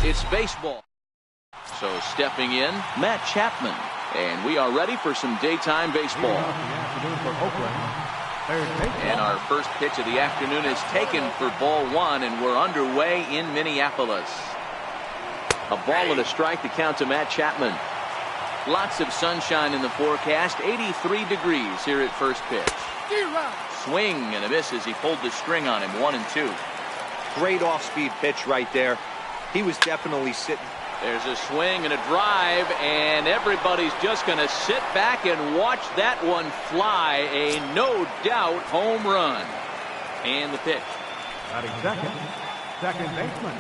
It's baseball. So stepping in, Matt Chapman. And we are ready for some daytime baseball. And our first pitch of the afternoon is taken for ball one, and we're underway in Minneapolis. A ball and a strike to count to Matt Chapman. Lots of sunshine in the forecast. 83 degrees here at first pitch. Swing and a miss as he pulled the string on him. 1-2. Great off-speed pitch right there. He was definitely sitting. There's a swing and a drive, and everybody's just going to sit back and watch that one fly. A no-doubt home run. And the pitch. Second baseman.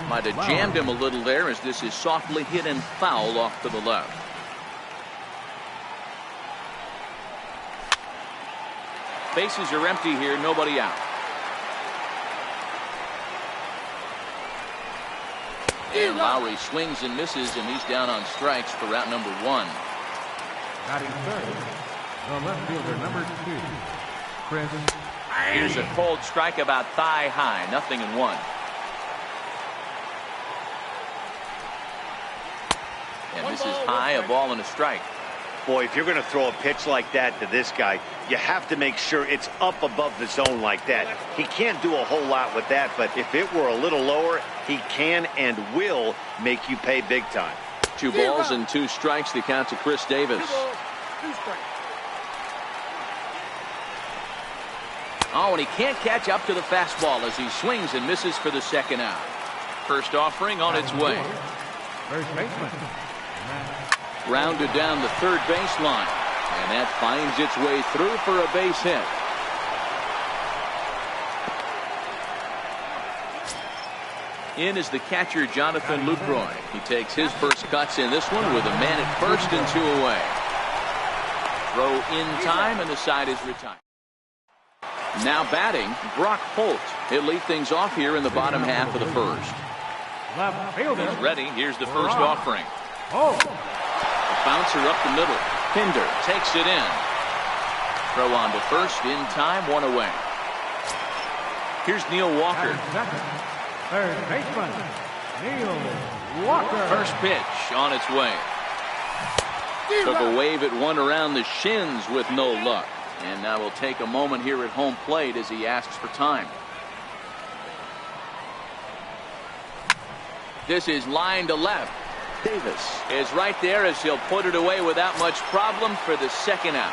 Might have jammed him a little there as this is softly hit and foul off to the left. Bases are empty here, nobody out. And Lowry swings and misses, and he's down on strikes for route number one. Batting third, the left fielder, number 2, Chris. Here's a cold strike about thigh high, 0-1. And this is high, a ball and a strike. Boy, if you're going to throw a pitch like that to this guy, you have to make sure it's up above the zone like that. He can't do a whole lot with that, but if it were a little lower, he can and will make you pay big time. 2 balls and 2 strikes to count to Chris Davis. Oh, and he can't catch up to the fastball as he swings and misses for the second out. First offering on its way. First baseman. Rounded down the third baseline, and that finds its way through for a base hit. In is the catcher, Jonathan Lucroy. He takes his first cuts in this one with a man at first and 2 away. Throw in time, and the side is retired. Now batting, Brock Holt. He'll lead things off here in the bottom half of the first. Left fielder. He's ready. Here's the first offering. Oh. Bouncer up the middle. Pinder takes it in. Throw on to first in time, 1 away. Here's Neil Walker. Third baseman, Neil Walker. First pitch on its way. Took a wave at one around the shins with no luck. And now we'll take a moment here at home plate as he asks for time. This is line to left. Davis is right there as he'll put it away without much problem for the second out.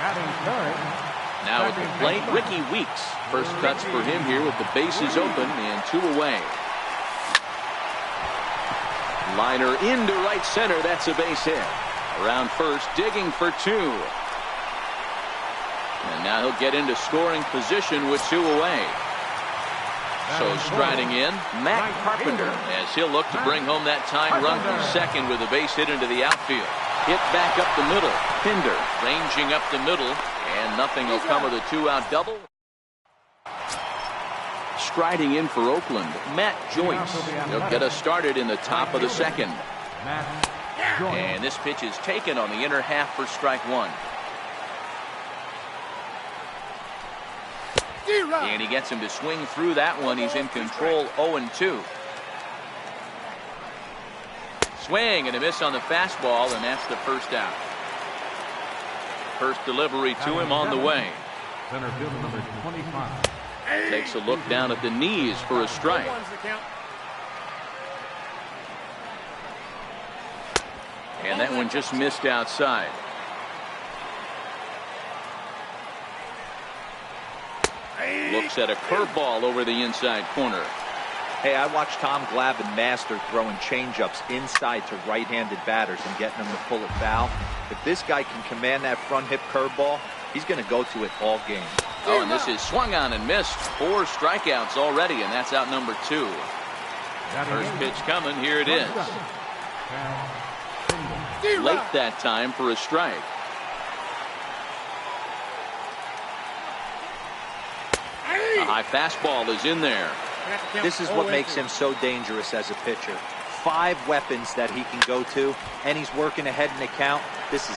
Now at the plate, Ricky Weeks. First cuts for him here with the bases open and 2 away. Liner into right center. That's a base hit. Around first, digging for 2. And now he'll get into scoring position with 2 away. So striding in, Matt Carpenter, as he'll look to bring home that tying run from second with a base hit into the outfield. Hit back up the middle. Pinder ranging up the middle, and nothing will come of the 2-out double. Striding in for Oakland, Matt Joyce. He'll get us started in the top of the second. And this pitch is taken on the inner half for strike 1. And he gets him to swing through that one. He's in control, 0-2. Swing and a miss on the fastball, and that's the first out. First delivery to him on the way. Center field number 25. Takes a look down at the knees for a strike. And that one just missed outside. Looks at a curveball over the inside corner. Hey, I watched Tom Glavine master throwing changeups inside to right-handed batters and getting them to pull it foul. If this guy can command that front hip curveball, he's going to go to it all game. Oh, and this is swung on and missed. 4 strikeouts already, and that's out number 2. First pitch coming. Here it is. Late that time for a strike. A high fastball is in there. This is what makes him so dangerous as a pitcher. 5 weapons that he can go to, and he's working ahead in the count. This is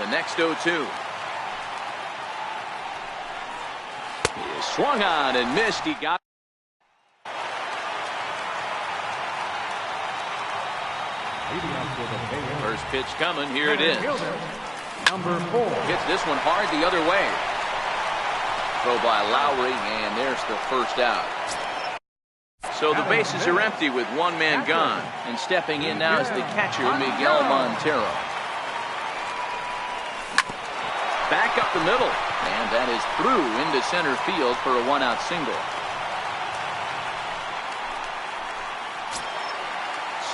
The next 0-2. He is swung on and missed. He got first pitch coming. Here it is. Number 4. Hits this one hard the other way. Throw by Lowry, and there's the first out. So the bases are empty with one man gone. And stepping in now is the catcher, Miguel Montero. Back up the middle. And that is through into center field for a one-out single.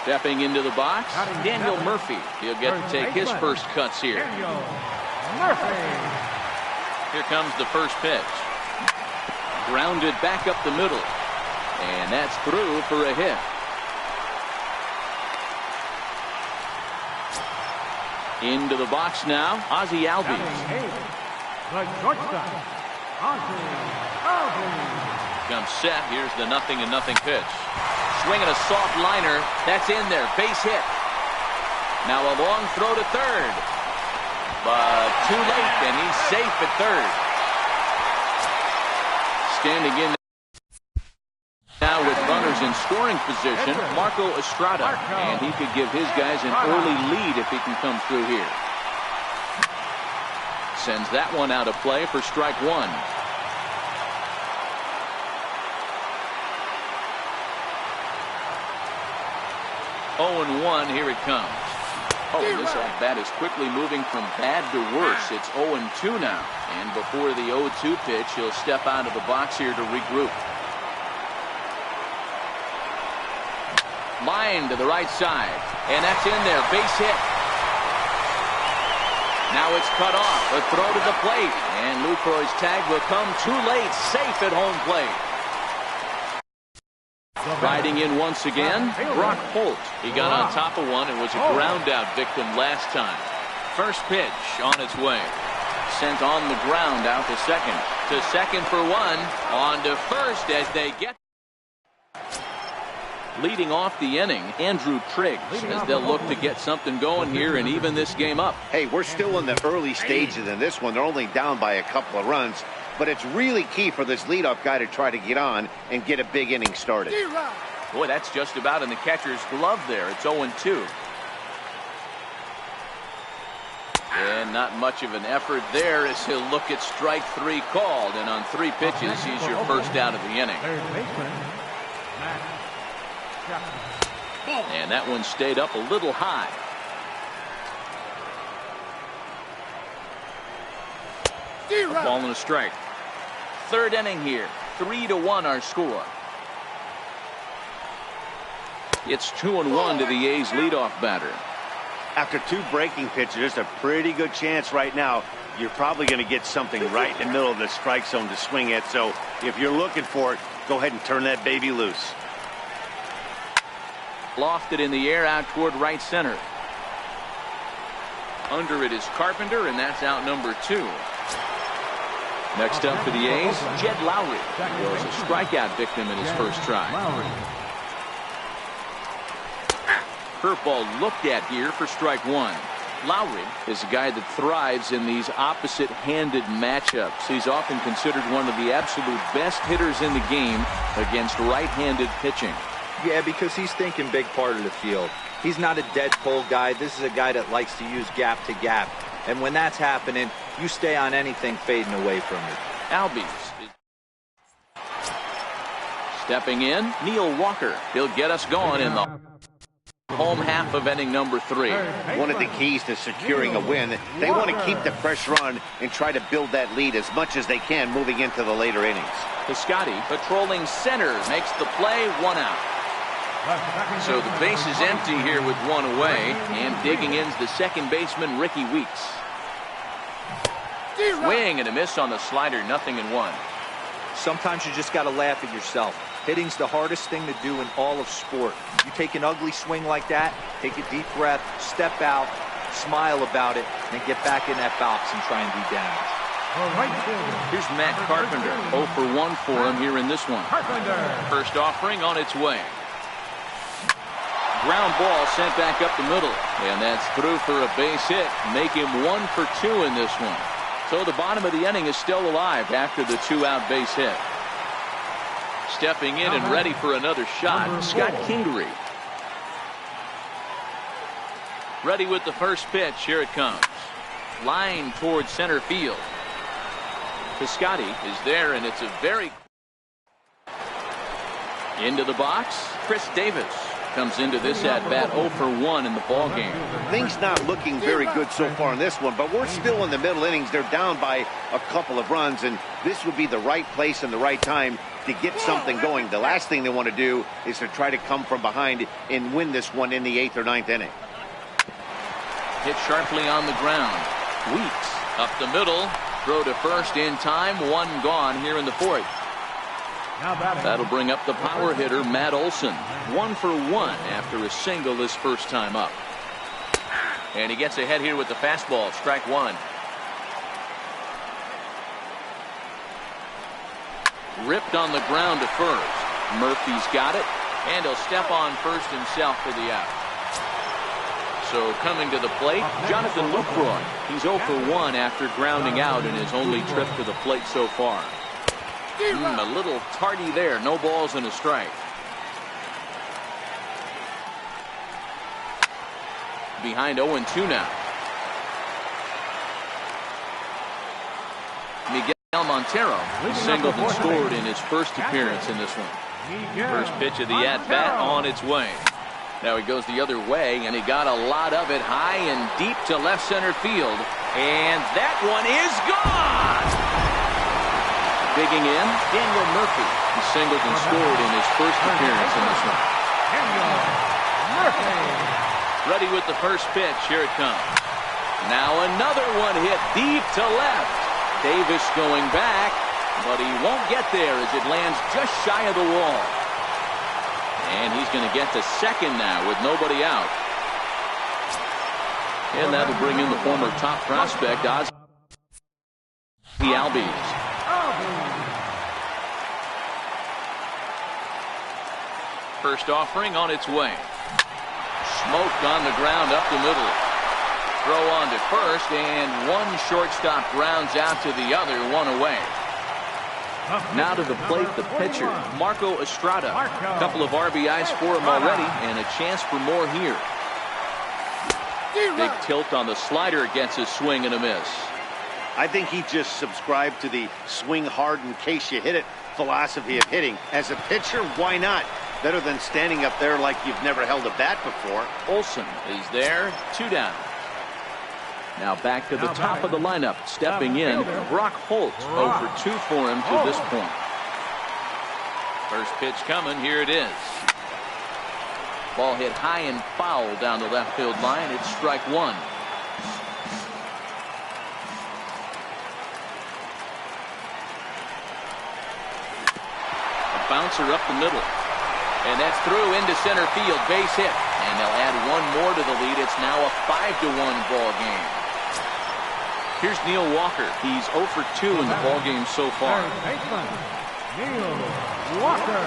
Stepping into the box, Daniel Murphy. He'll get to take his first cuts here. Here comes the first pitch. Grounded back up the middle. And that's through for a hit. Into the box now, Ozzie Albies. The shortstop, Ozzie Albies. Comes set. Here's the 0-0 pitch. Swinging a soft liner. That's in there. Base hit. Now a long throw to third. But too late, and he's safe at third. Standing in now with runners in scoring position, Marco Estrada. And he could give his guys an early lead if he can come through here. Sends that one out of play for strike one. 0-1, here it comes. Oh, this at-bat is quickly moving from bad to worse. It's 0-2 now. And before the 0-2 pitch, he'll step out of the box here to regroup. Line to the right side. And that's in there. Base hit. Now it's cut off. A throw to the plate. And Lucroy's tag will come too late. Safe at home plate. Riding in once again, Brock Holt. He got on top of one and was a ground out victim last time. First pitch on its way. Sent on the ground out to second. To second for one. On to first as they get. Leading off the inning, Andrew Triggs, as they'll look to get something going here and even this game up. Hey, we're still in the early stages in this one. They're only down by a couple of runs. But it's really key for this leadoff guy to try to get on and get a big inning started. Boy, that's just about in the catcher's glove there. It's 0-2. And not much of an effort there as he'll look at strike three called. And on 3 pitches, he's your first out of the inning. And that one stayed up a little high. A ball and a strike. Third inning here. 3-1 our score. It's 2-1 to the A's leadoff batter. After 2 breaking pitches, there's a pretty good chance right now you're probably going to get something right in the middle of the strike zone to swing at. So if you're looking for it, go ahead and turn that baby loose. Lofted in the air out toward right center. Under it is Carpenter, and that's out number 2. Next up for the A's, Jed Lowry. He was a strikeout victim in his first try. Curveball looked at here for strike one. Lowry is a guy that thrives in these opposite-handed matchups. He's often considered one of the absolute best hitters in the game against right-handed pitching. Yeah, because he's thinking big part of the field. He's not a dead pull guy. This is a guy that likes to use gap to gap. And when that's happening, you stay on anything fading away from it. Albies stepping in, Neil Walker. He'll get us going in the home half of inning number 3. One of the keys to securing a win, they want to keep the pressure on and try to build that lead as much as they can moving into the later innings. Piscotty patrolling center makes the play, 1 out. So the base is empty here with 1 away, and digging in's the second baseman Ricky Weeks. Swing and a miss on the slider, 0-1. Sometimes you just got to laugh at yourself. Hitting's the hardest thing to do in all of sport. You take an ugly swing like that, take a deep breath, step out, smile about it, and get back in that box and try and do damage. Here's Matt Carpenter. 0 for 1 for him here in this one. First offering on its way. Ground ball sent back up the middle. And that's through for a base hit. Make him 1 for 2 in this one. So the bottom of the inning is still alive after the 2-out base hit. Stepping in and ready for another shot, Scott Kingery. Ready with the first pitch. Here it comes. Line towards center field. Piscotty is there, and it's a very... Into the box, Chris Davis comes into this at-bat 0 for 1 in the ball game. Things not looking very good so far in this one, but we're still in the middle innings. They're down by a couple of runs, and this would be the right place and the right time to get something going. The last thing they want to do is to try to come from behind and win this one in the 8th or 9th inning. Hit sharply on the ground. Weeks up the middle. Throw to first in time. 1 gone here in the 4th. That'll bring up the power hitter, Matt Olson. 1 for 1 after a single his first time up. And he gets ahead here with the fastball. Strike 1. Ripped on the ground to first. Murphy's got it, and he'll step on first himself for the out. So coming to the plate, Jonathan Lucroy. He's 0 for 1 after grounding out in his only trip to the plate so far. A little tardy there. No balls and a strike. Behind 0-2 now. Miguel Montero singled and scored in his first appearance in this one. First pitch of the at-bat on its way. Now he goes the other way, and he got a lot of it high and deep to left center field. And that one is gone! Digging in, Daniel Murphy. He singled and scored in his first appearance in this one. Ready with the first pitch. Here it comes. Now another one hit deep to left. Davis going back, but he won't get there as it lands just shy of the wall. And he's going to get to second now with nobody out. And that'll bring in the former top prospect, Ozzie Albies. First offering on its way. Smoked on the ground up the middle. Throw on to first, and one shortstop grounds out to the other, 1 away. Now to the plate, the pitcher, Marco Estrada. A couple of RBIs for him already, and a chance for more here. Big tilt on the slider, gets a swing and a miss. I think he just subscribed to the swing hard in case you hit it philosophy of hitting. As a pitcher, why not? Better than standing up there like you've never held a bat before. Olson is there, 2 down. Now back to the top of the lineup. Stepping in, Brock Holt. 0 for 2 for him to this point. First pitch coming. Here it is. Ball hit high and foul down the left field line. It's strike 1. A bouncer up the middle. And that's through into center field. Base hit. And they'll add 1 more to the lead. It's now a 5-1 ball game. Here's Neil Walker. He's 0 for 2 in the ball game so far. Neil Walker.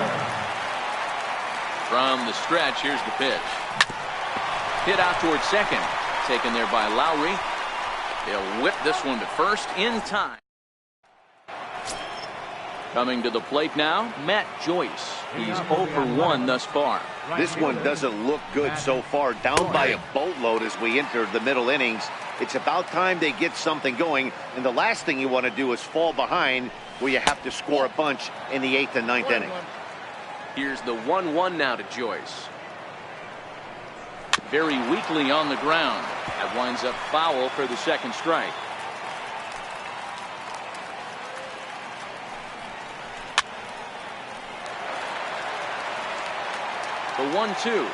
From the stretch, here's the pitch. Hit out towards second. Taken there by Lowry. They'll whip this one to first in time. Coming to the plate now, Matt Joyce. He's 0 for 1 thus far. This one doesn't look good so far. Down by a boatload as we enter the middle innings. It's about time they get something going. And the last thing you want to do is fall behind where you have to score a bunch in the 8th and 9th inning. Here's the 1-1 now to Joyce. Very weakly on the ground. That winds up foul for the second strike. The 1-2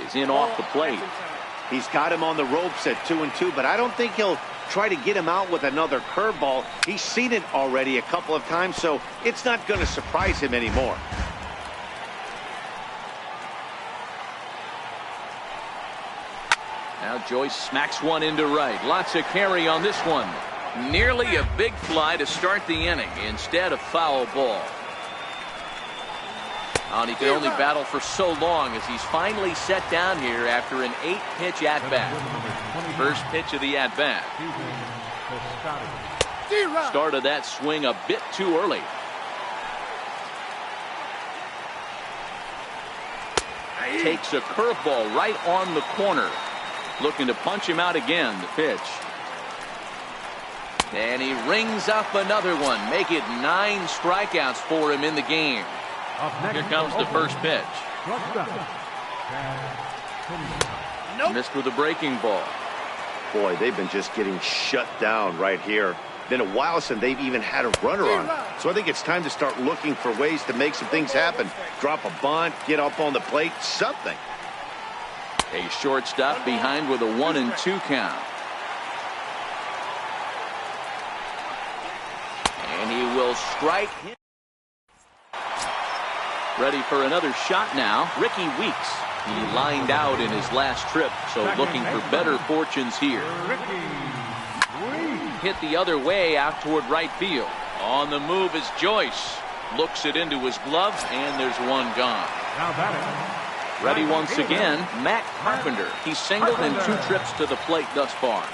is in off the plate. He's got him on the ropes at 2-2, but I don't think he'll try to get him out with another curveball. He's seen it already a couple of times, so it's not going to surprise him anymore. Now Joyce smacks one into right. Lots of carry on this one. Nearly a big fly to start the inning. Instead, a foul ball. And he could only battle for so long as he's finally set down here after an 8-pitch at-bat. First pitch of the at-bat. Started that swing a bit too early. Takes a curveball right on the corner. Looking to punch him out again. The pitch. And he rings up another one. Make it 9 strikeouts for him in the game. Here comes the first pitch. Missed with a breaking ball. Boy, they've been just getting shut down right here. Been a while since they've even had a runner on. So I think it's time to start looking for ways to make some things happen. Drop a bunt, get up on the plate, something. A shortstop behind with a 1-2 count. And he will strike him. Ready for another shot now. Ricky Weeks. He lined out in his last trip, so looking for better fortunes here. Hit the other way out toward right field. On the move is Joyce. Looks it into his glove, and there's one gone. Ready once again, Matt Carpenter. He's singled in 2 trips to the plate thus far.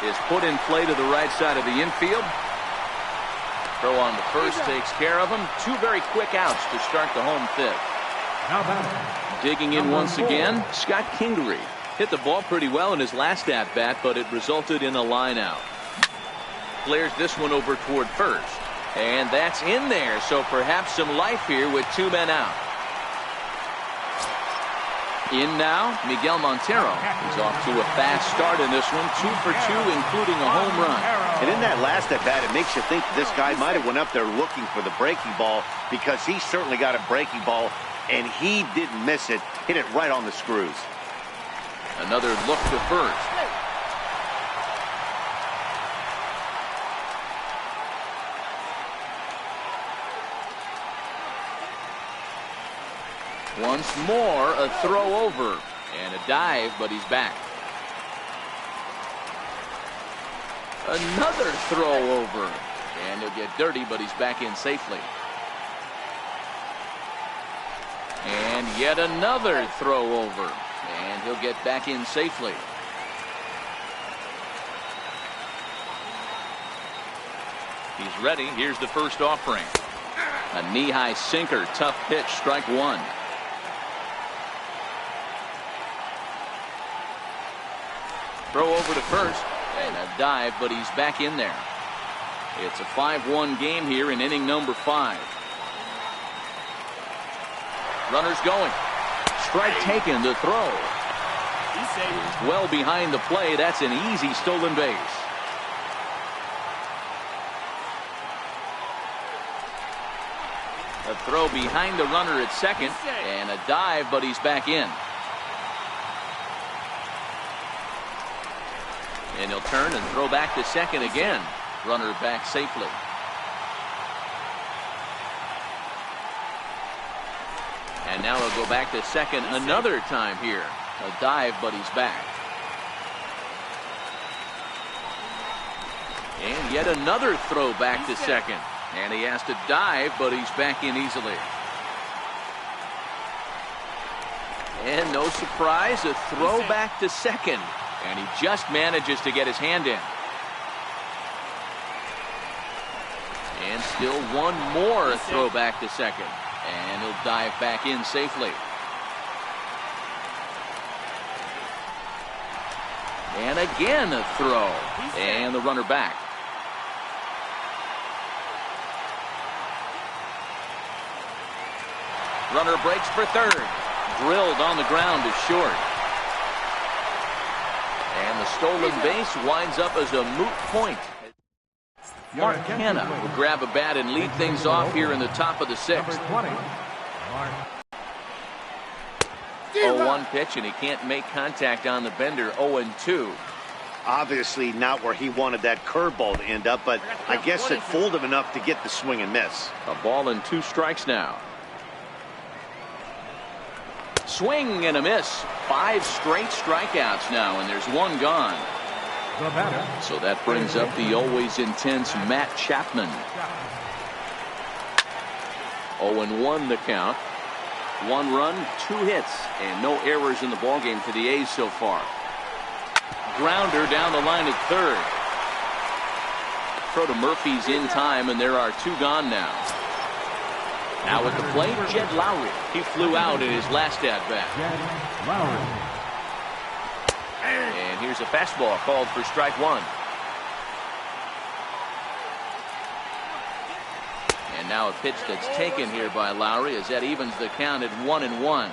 Is put in play to the right side of the infield. Throw on to first takes care of him. 2 very quick outs to start the home 5th. Digging in once again, Scott Kingery. Hit the ball pretty well in his last at-bat, but it resulted in a line out. Clears this one over toward first. And that's in there, so perhaps some life here with 2 men out. In now, Miguel Montero. He's off to a fast start in this one. 2 for 2, including a home run. And in that last at-bat, it makes you think this guy might have went up there looking for the breaking ball, because he certainly got a breaking ball, and he didn't miss it. Hit it right on the screws. Another look to first. Once more, a throw over and a dive, but he's back. Another throw over, and he'll get dirty, but he's back in safely. And yet another throw over, and he'll get back in safely. He's ready. Here's the first offering. A knee-high sinker, tough pitch, strike 1. Throw over to first, and a dive, but he's back in there. It's a 5-1 game here in inning number 5. Runners going. Strike taken, the throw. He's well behind the play. That's an easy stolen base. A throw behind the runner at second, and a dive, but he's back in. And he'll turn and throw back to second again. Runner back safely. And now he'll go back to second another time here. A dive, but he's back. And yet another throw back to second. And he has to dive, but he's back in easily. And no surprise, a throw back to second. And he just manages to get his hand in. And still one more throw back to second. And he'll dive back in safely. And again a throw. And the runner back. Runner breaks for third. Drilled on the ground is short. And the stolen base winds up as a moot point. Mark Hanna will grab a bat and lead things off here in the top of the 6th. 0-1 pitch, and he can't make contact on the bender. 0-2. Obviously not where he wanted that curveball to end up, but I guess it fooled him enough to get the swing and miss. A ball and 2 strikes now. Swing and a miss. 5 straight strikeouts now, and there's 1 gone. So that brings up the always intense Matt Chapman. 0-1 the count. 1 run, 2 hits, and no errors in the ballgame for the A's so far. Grounder down the line at third. Throw to Murphy's in time, and there are 2 gone now. Now at the plate, Jed Lowry. He flew out in his last at-bat. And here's a fastball called for strike 1. And now a pitch that's taken here by Lowry as that evens the count at 1-1.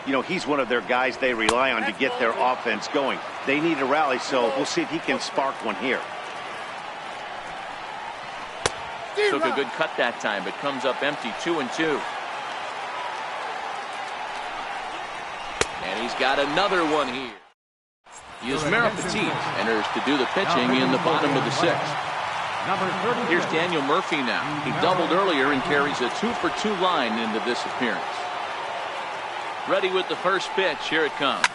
You know, he's one of their guys they rely on to get their offense going. They need a rally, so we'll see if he can spark one here. Took a good cut that time, but comes up empty. 2-2. And he's got another one here. Yusmeiro Petit enters to do the pitching in the bottom of the 6th. Here's Daniel Murphy now. He doubled earlier and carries a 2-for-2 line into this appearance. Ready with the first pitch. Here it comes.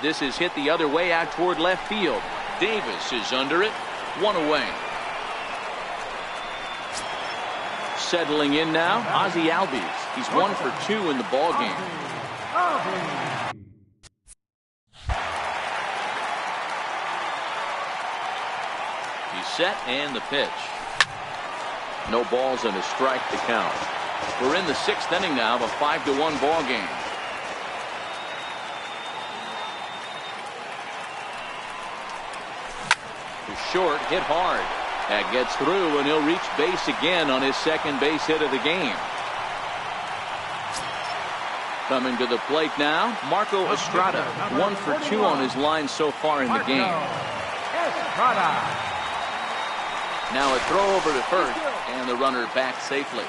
This is hit the other way out toward left field. Davis is under it. 1 away. Settling in now, Ozzie Albies. He's 1 for 2 in the ballgame. He's set and the pitch. No balls and a strike to count. We're in the 6th inning now of a 5-1 ball game. To short, hit hard. That gets through, and he'll reach base again on his 2nd base hit of the game. Coming to the plate now, Marco Estrada. 1 for 2 on his line so far in the game. Now a throw over to first, and the runner back safely.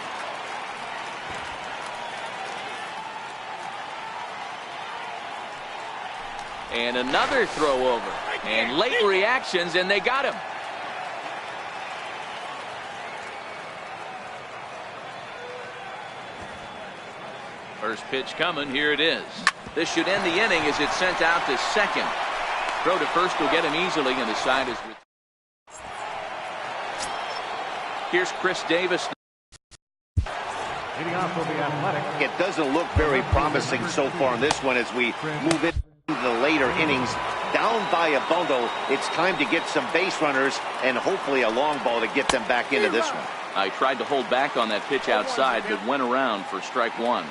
And another throw over. And late reactions, and they got him. First pitch coming. Here it is. This should end the inning as it's sent out to second. Throw to first will get him easily, and the side is. Here's Chris Davis. It doesn't look very promising so far in this one as we move into the later innings. Down by a bundle, it's time to get some base runners and hopefully a long ball to get them back into this one. I tried to hold back on that pitch outside, but went around for strike 1.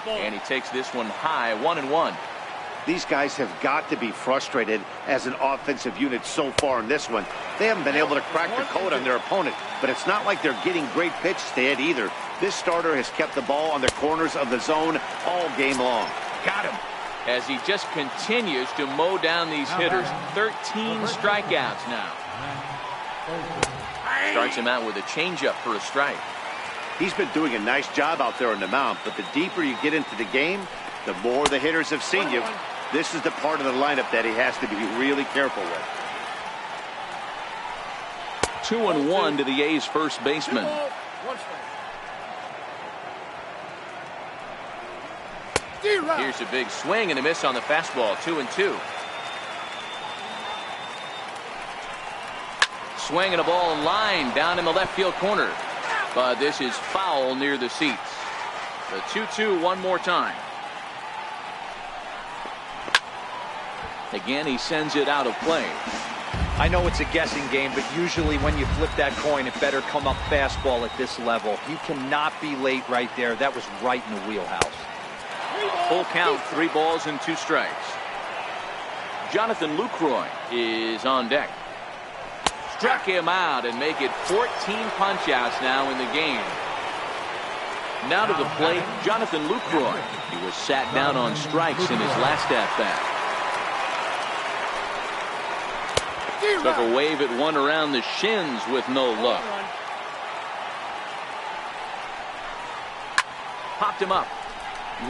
And he takes this one high. 1-1. These guys have got to be frustrated as an offensive unit so far in this one. They haven't been able to crack the code on their opponent, but it's not like they're getting great pitches to hit either. This starter has kept the ball on the corners of the zone all game long. Got him. As he just continues to mow down these hitters. 13 strikeouts now. Starts him out with a changeup for a strike. He's been doing a nice job out there on the mound, but the deeper you get into the game, the more the hitters have seen you. This is the part of the lineup that he has to be really careful with. 2-1 to the A's first baseman. Here's a big swing and a miss on the fastball. 2-2. Swing and a ball in line down in the left field corner. But this is foul near the seats. The 2-2 one more time. Again, he sends it out of play. I know it's a guessing game, but usually when you flip that coin, it better come up fastball at this level. You cannot be late right there. That was right in the wheelhouse. Full count, 3 balls and 2 strikes. Jonathan Lucroy is on deck. Struck him out and make it 14 punch-outs now in the game. Now to the plate, Jonathan Lucroy. He was sat down on strikes in his last at-bat. Took a wave at one around the shins with no luck. Popped him up.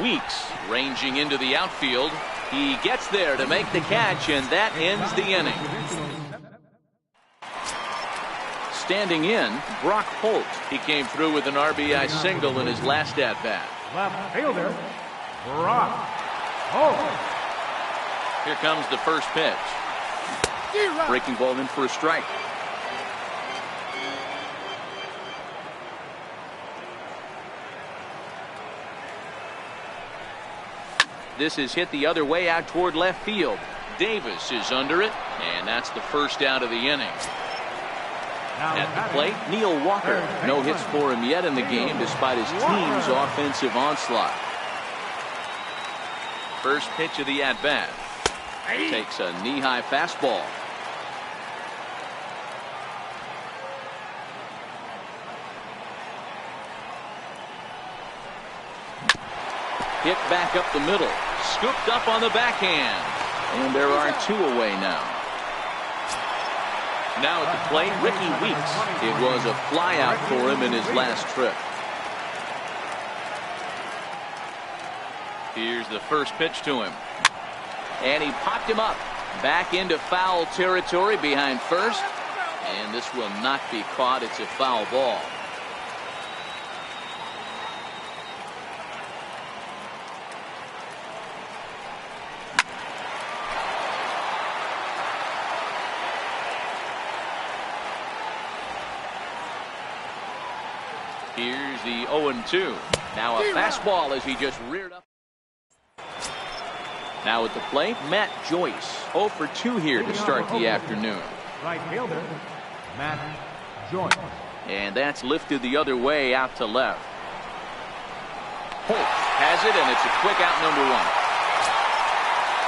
Weeks ranging into the outfield. He gets there to make the catch, and that ends the inning. Standing in, Brock Holt. He came through with an RBI single in his last at-bat. Left fielder, Brock Holt. Here comes the first pitch. Breaking ball in for a strike. This is hit the other way out toward left field. Davis is under it, and that's the first out of the inning. At the plate, Neil Walker. No hits for him yet in the game despite his team's offensive onslaught. First pitch of the at-bat. Takes a knee-high fastball. Hit back up the middle. Scooped up on the backhand. And there are 2 away now. Now at the plate, Ricky Weeks. It was a flyout for him in his last trip. Here's the first pitch to him. And he popped him up. Back into foul territory behind first. And this will not be caught. It's a foul ball. Here's the 0-2. Now a fastball as he just reared up. Now at the plate, Matt Joyce. 0 for 2 here to start the afternoon. Right fielder, Matt Joyce. And that's lifted the other way out to left. Holt has it, and it's a quick out, number 1.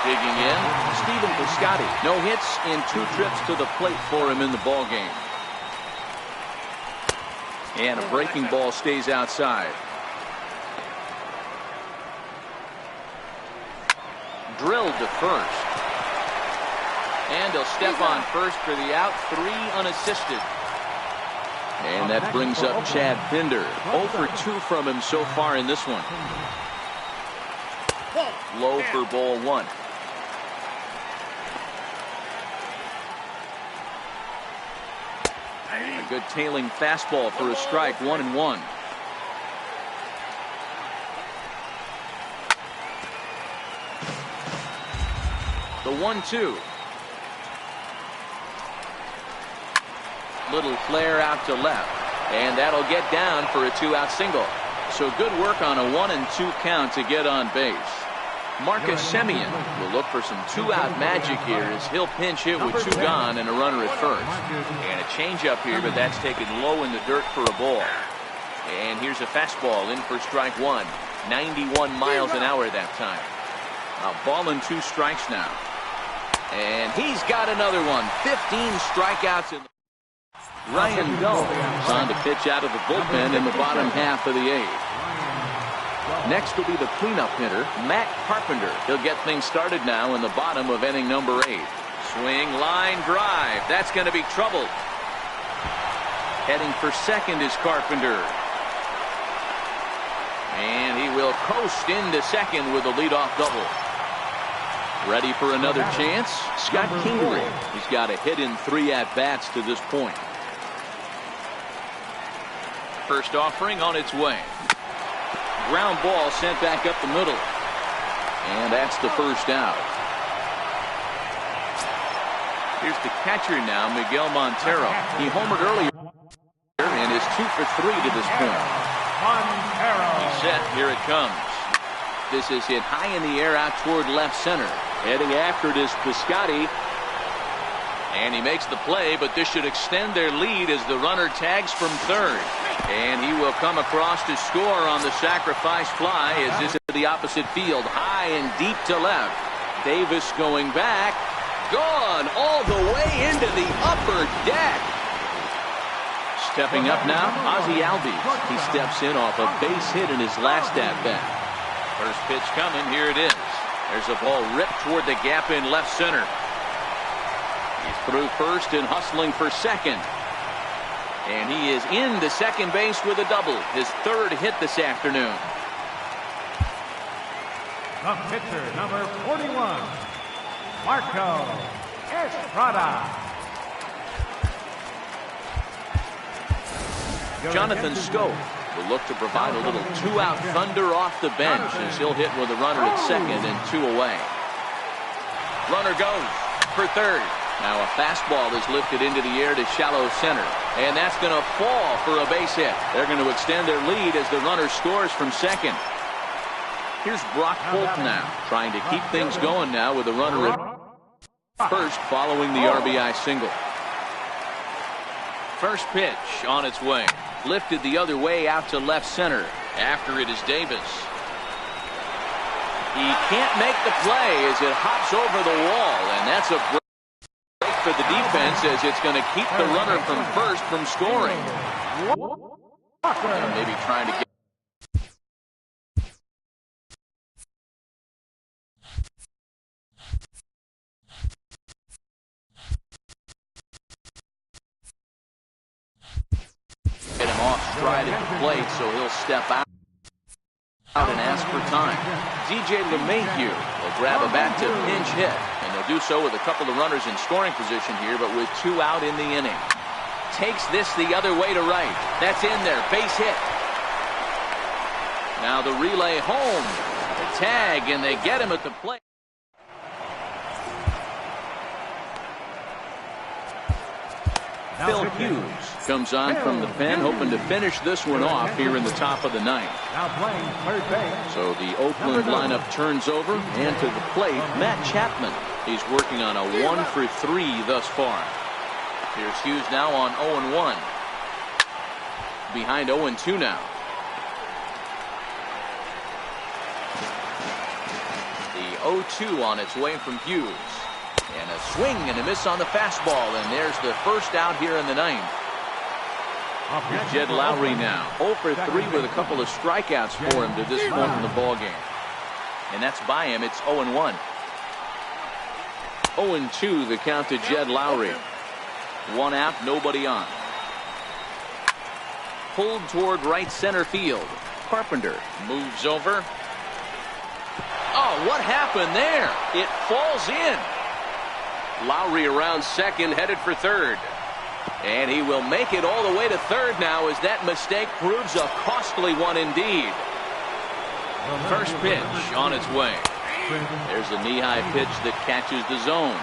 Digging in, Stephen Piscotty. No hits in 2 trips to the plate for him in the ballgame. And a breaking ball stays outside. Drilled to first. And he'll step on first for the out. 3 unassisted. And that brings up Chad Pinder. 0 for 2 from him so far in this one. Low for ball 1. A good tailing fastball for a strike. 1-1. The 1-2. Little flare out to left. And that'll get down for a 2-out single. So good work on a 1-2 count to get on base. Marcus Semien will look for some 2-out magic here as he'll pinch hit with 2 gone and a runner at first. And a changeup here, but that's taken low in the dirt for a ball. And here's a fastball in for strike 1. 91 miles an hour that time. A ball and 2 strikes now. And he's got another one. 15 strikeouts in the... Ryan Gull is on to pitch out of the bullpen in the bottom half of the 8th. Next will be the cleanup hitter, Matt Carpenter. He'll get things started now in the bottom of inning number 8. Swing, line, drive. That's going to be trouble. Heading for second is Carpenter. And he will coast into second with a leadoff double. Ready for another chance? Scott Kingery. He's got a hit in 3 at-bats to this point. First offering on its way. Ground ball sent back up the middle. And that's the first out. Here's the catcher now, Miguel Montero. He homered earlier and is 2 for 3 to this point. He's set. Here it comes. This is hit high in the air out toward left center. Heading after it is Piscotty. And he makes the play, but this should extend their lead as the runner tags from third. And he will come across to score on the sacrifice fly as this is the opposite field. High and deep to left. Davis going back. Gone all the way into the upper deck. Stepping up now, Ozzie Albies. He steps in off a base hit in his last at-bat. First pitch coming. Here it is. There's a ball ripped toward the gap in left center. He's through first and hustling for second. And he is into second base with a double. His 3rd hit this afternoon. The pitcher, number 41, Marco Estrada. Jonathan Scope will look to provide a little 2-out thunder off the bench as he'll hit with a runner at second and 2 away. Runner goes for third. Now a fastball is lifted into the air to shallow center. And that's going to fall for a base hit. They're going to extend their lead as the runner scores from second. Here's Brock Holt now, trying to keep things going now with a runner at first following the RBI single. First pitch on its way. Lifted the other way out to left center. After it is Davis. He can't make the play as it hops over the wall, and that's a break for the defense as it's going to keep the runner from first from scoring. And maybe trying to get him off stride at the plate, so he'll step out and ask for time. DJ LeMahieu will grab a bat to pinch hit, and they'll do so with a couple of runners in scoring position here, but with 2 out in the inning. Takes this the other way to right. That's in there. Base hit. Now the relay home. The tag, and they get him at the plate. Phil Hughes comes on from the pen, hoping to finish this one off here in the top of the ninth. Now playing third base. So the Oakland lineup turns over, and to the plate, Matt Chapman. He's working on a 1-for-3 thus far. Here's Hughes now on 0-1. Behind 0-2 now. The 0-2 on its way from Hughes. And a swing and a miss on the fastball, and there's the first out here in the ninth. Here's Jed Lowry now, 0-for-3 with a couple of strikeouts for him to this point in the ballgame. And that's by him. It's 0-1. 0-2 the count to Jed Lowry. 1 out, nobody on. Pulled toward right center field. Carpenter moves over. Oh, what happened there? It falls in. Lowry around second, headed for third. And he will make it all the way to third now as that mistake proves a costly one indeed. First pitch on its way. There's a knee-high pitch that catches the zone.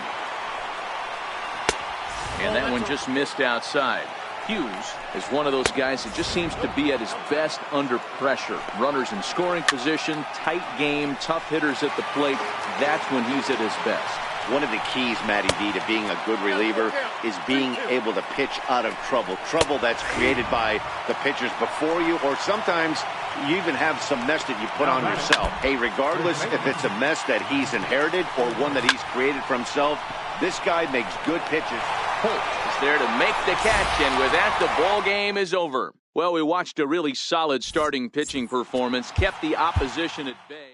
And that one just missed outside. Hughes is one of those guys that just seems to be at his best under pressure. Runners in scoring position, tight game, tough hitters at the plate. That's when he's at his best. One of the keys, Matty D, to being a good reliever is being able to pitch out of trouble. Trouble that's created by the pitchers before you, or sometimes you even have some mess that you put on yourself. Hey, regardless if it's a mess that he's inherited or one that he's created for himself, this guy makes good pitches. Holt is there to make the catch, and with that, the ball game is over. Well, we watched a really solid starting pitching performance, kept the opposition at bay.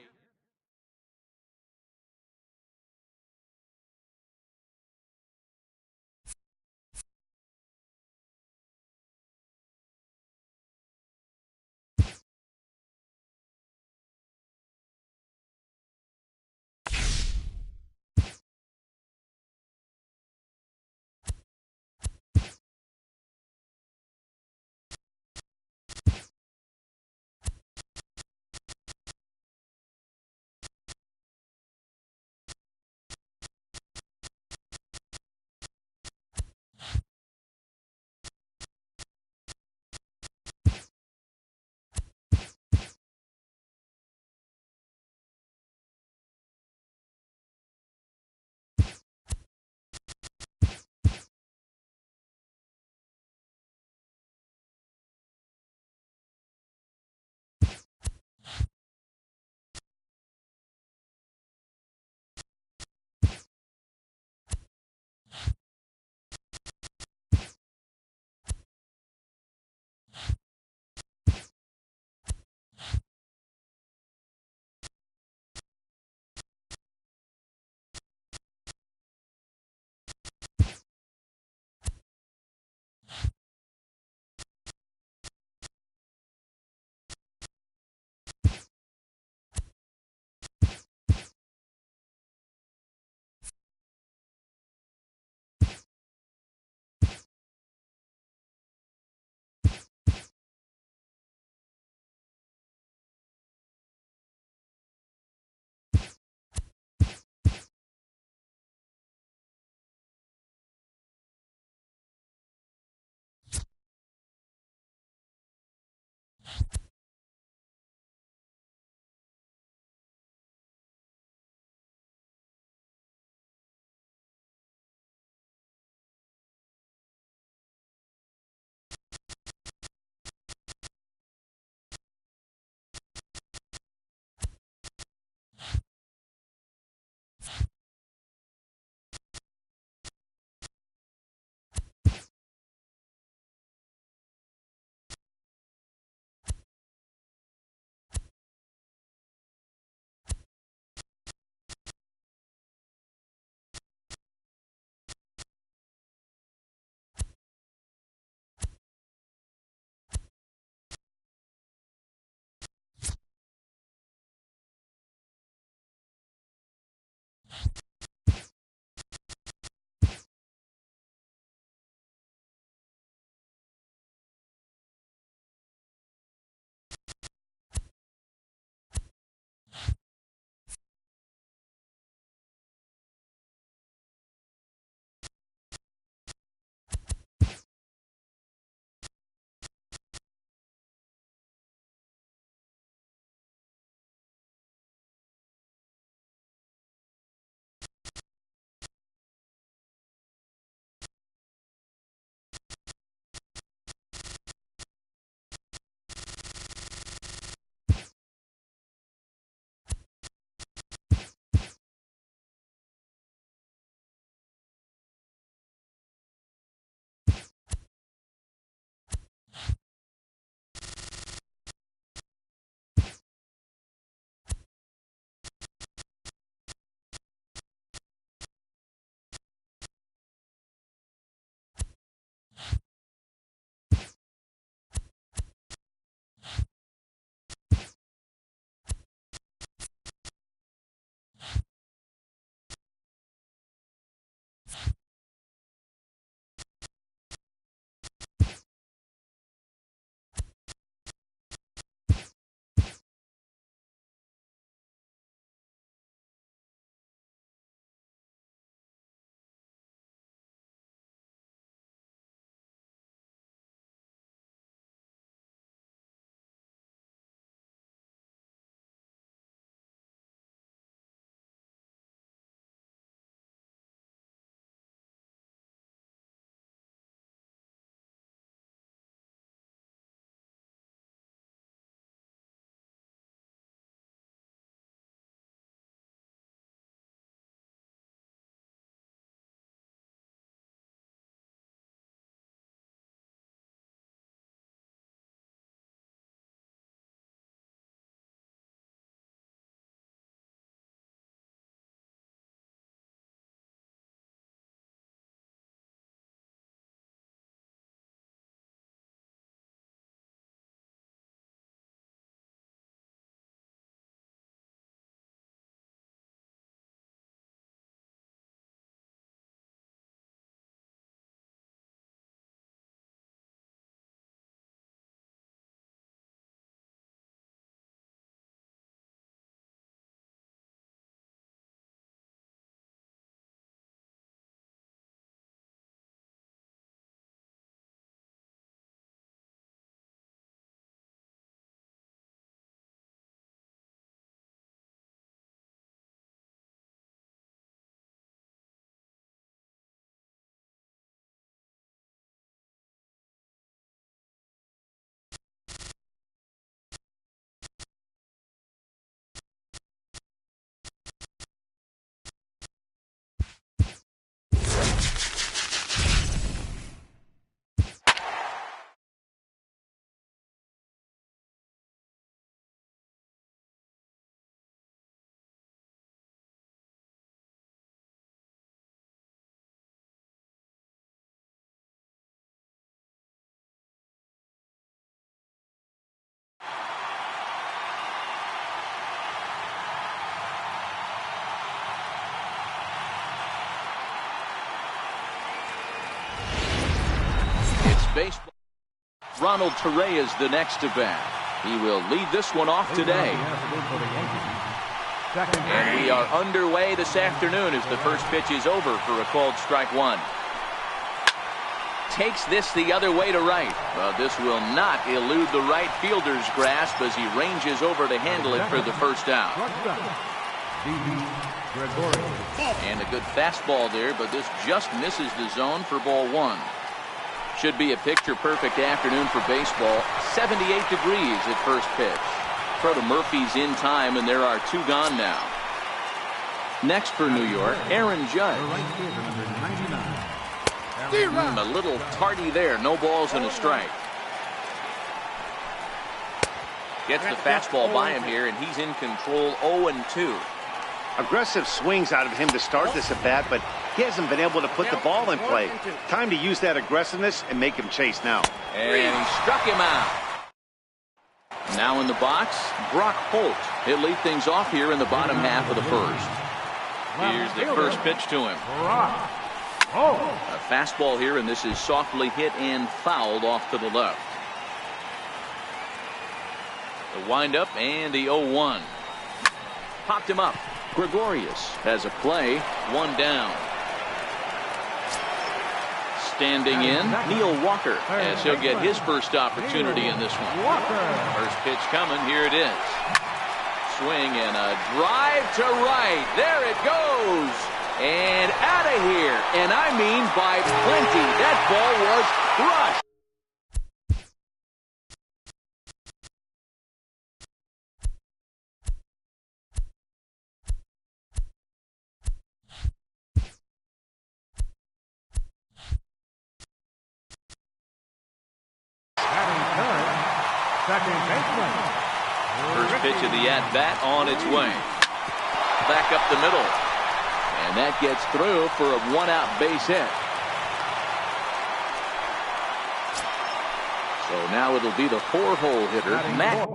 Baseball. Ronald Torre is the next to bat. He will lead this one off today. And we are underway this afternoon as the first pitch is over for a called strike one. Takes this the other way to right. But this will not elude the right fielder's grasp as he ranges over to handle it for the first out. And a good fastball there, but this just misses the zone for ball one. Should be a picture-perfect afternoon for baseball. 78 degrees at first pitch. Frodo Murphy's in time, and there are two gone now. Next for New York, Aaron Judge. A little tardy there. No balls and a strike. Gets the fastball by him here, and he's in control 0-2. Aggressive swings out of him to start this at bat, but he hasn't been able to put the ball in play. Time to use that aggressiveness and make him chase now. And he struck him out. Now in the box, Brock Holt. He'll lead things off here in the bottom half of the first. Here's the first pitch to him. A fastball here, and this is softly hit and fouled off to the left. The windup and the 0-1. Popped him up. Gregorius has a play. One down. Standing in, Neil Walker, as he'll get his first opportunity in this one. First pitch coming. Here it is. Swing and a drive to right. There it goes. And out of here. And I mean by plenty. That ball was crushed. First pitch of the at-bat on its way. Back up the middle. And that gets through for a one-out base hit. So now it'll be the four-hole hitter, Matt.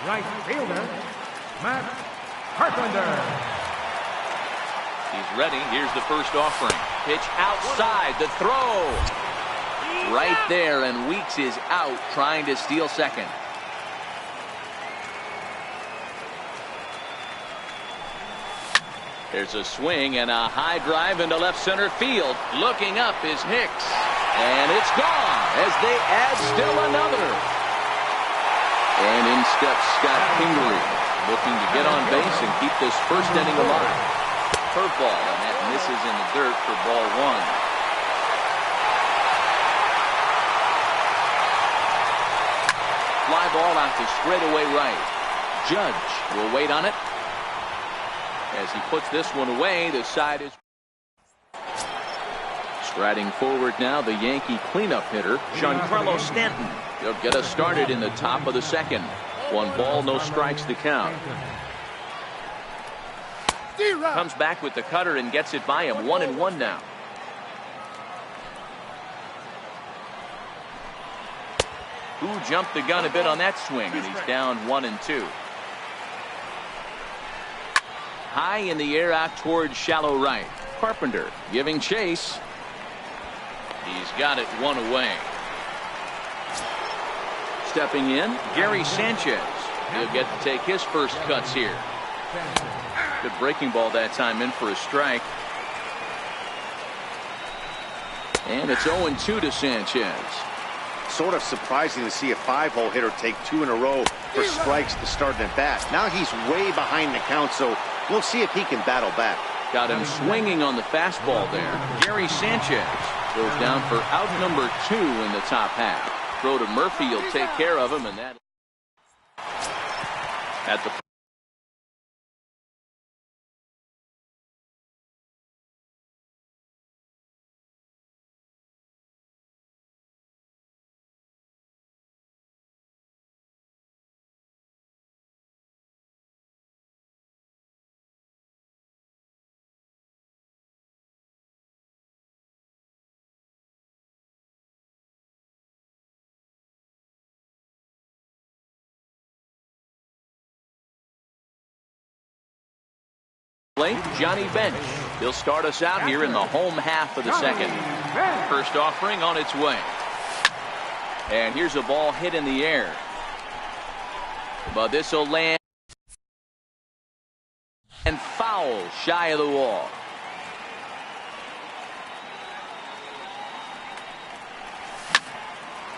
Right fielder, Matt Carpenter. He's ready. Here's the first offering. Pitch outside. The throw. Right there, and Weeks is out trying to steal second. There's a swing and a high drive into left center field. Looking up is Hicks. And it's gone as they add still another. And in steps Scott Kingery, looking to get on base and keep this first inning alive. Curveball, and that misses in the dirt for ball one. Fly ball out to straightaway right. Judge will wait on it. As he puts this one away, the side is... Striding forward now, the Yankee cleanup hitter, Giancarlo Stanton. He'll get us started in the top of the second. One ball, no strikes to count. Comes back with the cutter and gets it by him. 1-1 now. Who jumped the gun a bit on that swing, and he's down 1-2. High in the air out towards shallow right. Carpenter giving chase. He's got it one away. Stepping in, Gary Sanchez. He'll get to take his first cuts here. Good breaking ball that time, in for a strike. And it's 0-2 to Sanchez. Sort of surprising to see a 5-hole hitter take 2 in a row for strikes to start an at-bat. Now he's way behind the count, so we'll see if he can battle back. Got him swinging on the fastball there. Gary Sanchez goes down for out number 2 in the top half. Throw to Murphy, he'll take care of him, and that at the plate, Johnny Bench. He'll start us out here in the home half of the second. First offering on its way. And here's a ball hit in the air. But this will land and foul shy of the wall.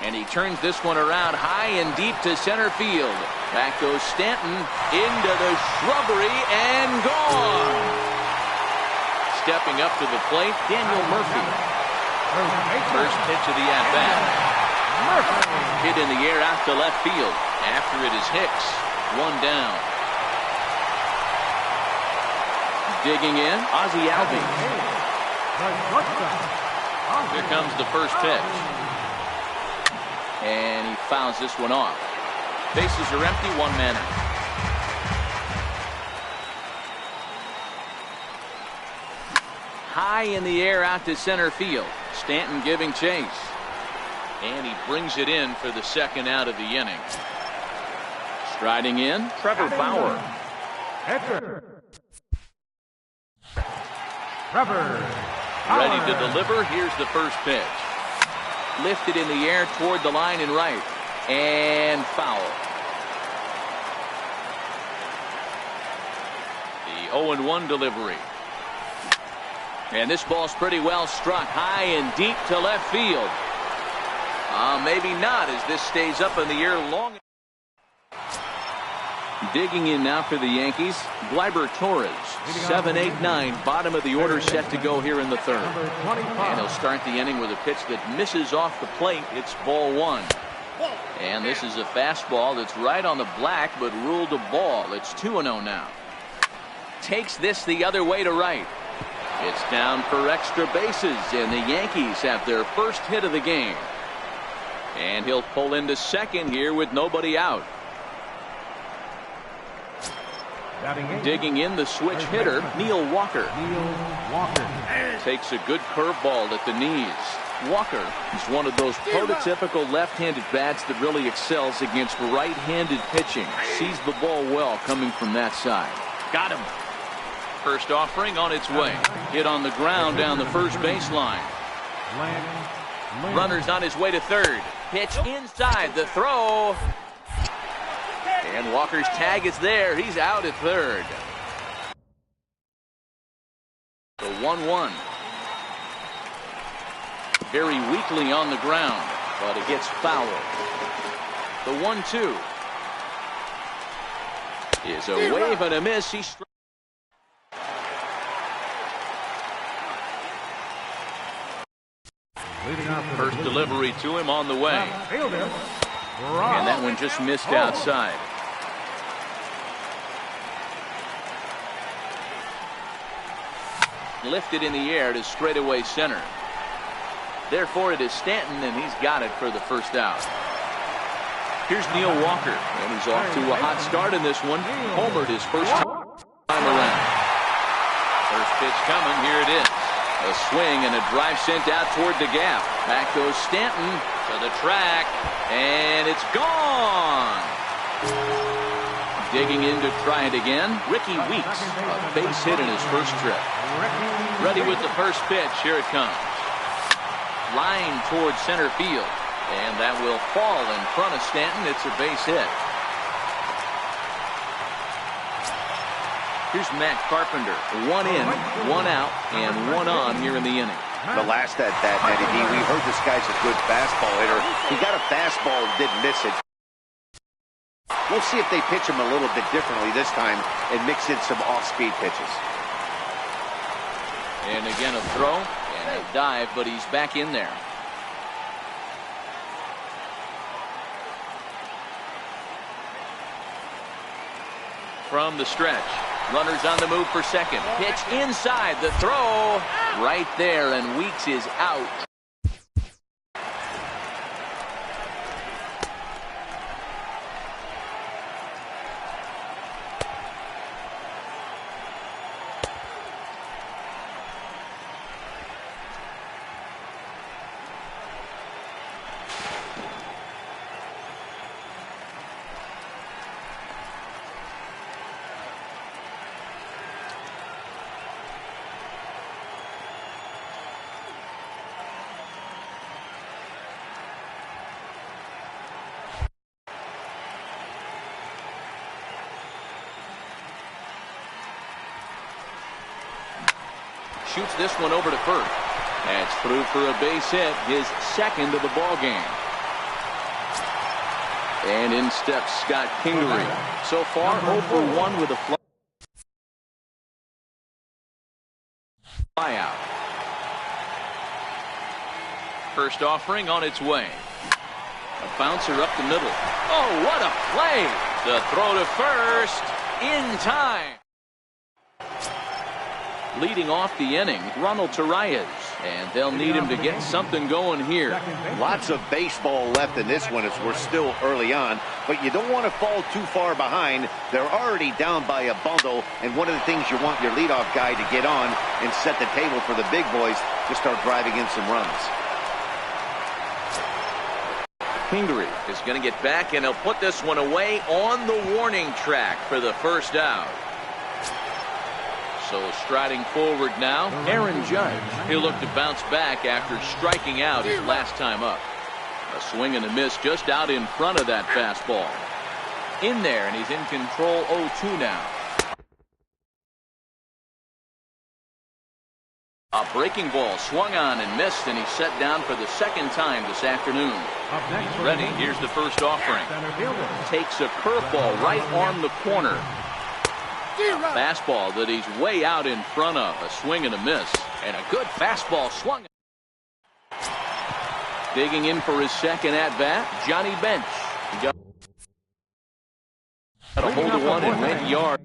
And he turns this one around high and deep to center field. Back goes Stanton into the shrubbery and gone. Stepping up to the plate, Daniel Murphy. First pitch of the at-bat. Hit in the air out to left field. After it is Hicks. One down. Digging in, Ozzie Albies. Here comes the first pitch. And he fouls this one off. Bases are empty, 1 man out. High in the air out to center field. Stanton giving chase. And he brings it in for the second out of the inning. Striding in, Trevor Bauer. Ready to deliver. Here's the first pitch. Lifted in the air toward the line and right. And foul. The 0-1 delivery. And this ball's pretty well struck high and deep to left field. Maybe not, as this stays up in the air long. Digging in now for the Yankees, Gleyber Torres. 7-8-9, bottom of the order, set to go here in the third. And he'll start the inning with a pitch that misses off the plate. It's ball 1. And this is a fastball that's right on the black, but ruled a ball. It's 2-0 now. Takes this the other way to right. It's down for extra bases, and the Yankees have their first hit of the game. And he'll pull into second here with nobody out. Digging in, the switch hitter, Neil Walker. Takes a good curveball at the knees. Walker is one of those prototypical left-handed bats that really excels against right-handed pitching. Sees the ball well coming from that side. Got him. First offering on its way. Hit on the ground down the first baseline. Runner's on his way to third. Pitch inside, the throw. And Walker's tag is there. He's out at third. The 1-1. Very weakly on the ground, but it gets fouled. The 1-2 is a wave and a miss. He first delivery to him on the way. And that one just missed outside. Lifted in the air to straightaway center. Therefore, it is Stanton, and he's got it for the first out. Here's Neil Walker, and he's off to a hot start in this one. Homered his first time around. First pitch coming. Here it is. A swing and a drive sent out toward the gap. Back goes Stanton to the track, and it's gone. Digging in to try it again, Ricky Weeks. A base hit in his first trip. Ready with the first pitch. Here it comes. Line towards center field, and that will fall in front of Stanton. It's a base hit. Here's Matt Carpenter. 1 in, 1 out, and 1 on here in the inning. The last at that, Matty D, we heard this guy's a good fastball hitter. He got a fastball and didn't miss it. We'll see if they pitch him a little bit differently this time and mix in some off-speed pitches. And again a throw and a dive, but he's back in there. From the stretch, runners on the move for second. Pitch inside, the throw right there, and Weeks is out. Shoots this one over to first. That's through for a base hit, his second of the ball game. And in steps Scott Kingery. So far 0 for 1 with a flyout. First offering on its way. A bouncer up the middle. Oh, what a play! The throw to first in time. Leading off the inning, Ronald Torreyes, and they'll need him to get something going here. Lots of baseball left in this one as we're still early on, but you don't want to fall too far behind. They're already down by a bundle, and one of the things you want your leadoff guy to get on and set the table for the big boys to start driving in some runs. Kingery is going to get back, and he'll put this one away on the warning track for the first out. So striding forward now, Aaron Judge. He'll look to bounce back after striking out his last time up. A swing and a miss just out in front of that fastball. In there, and he's in control 0-2 now. A breaking ball swung on and missed, and he's set down for the second time this afternoon. He's ready. Here's the first offering. Takes a curveball right on the corner. A fastball that he's way out in front of. A swing and a miss. And a good fastball swung. Digging in for his second at-bat, Johnny Bench. He got a hold of one and went yard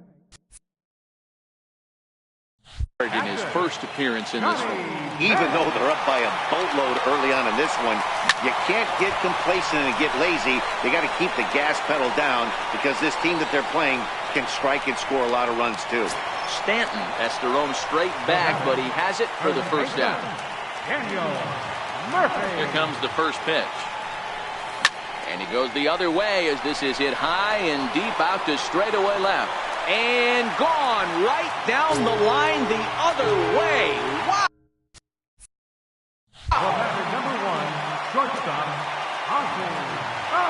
in his first appearance in this one. Even though they're up by a boatload early on in this one, you can't get complacent and get lazy. You got to keep the gas pedal down because this team that they're playing can strike and score a lot of runs too. Stanton has to roam straight back, but he has it for the first out. Here comes the first pitch. And he goes the other way as this is hit high and deep out to straightaway left. And gone right down the line the other way. Wow! Number 1, shortstop,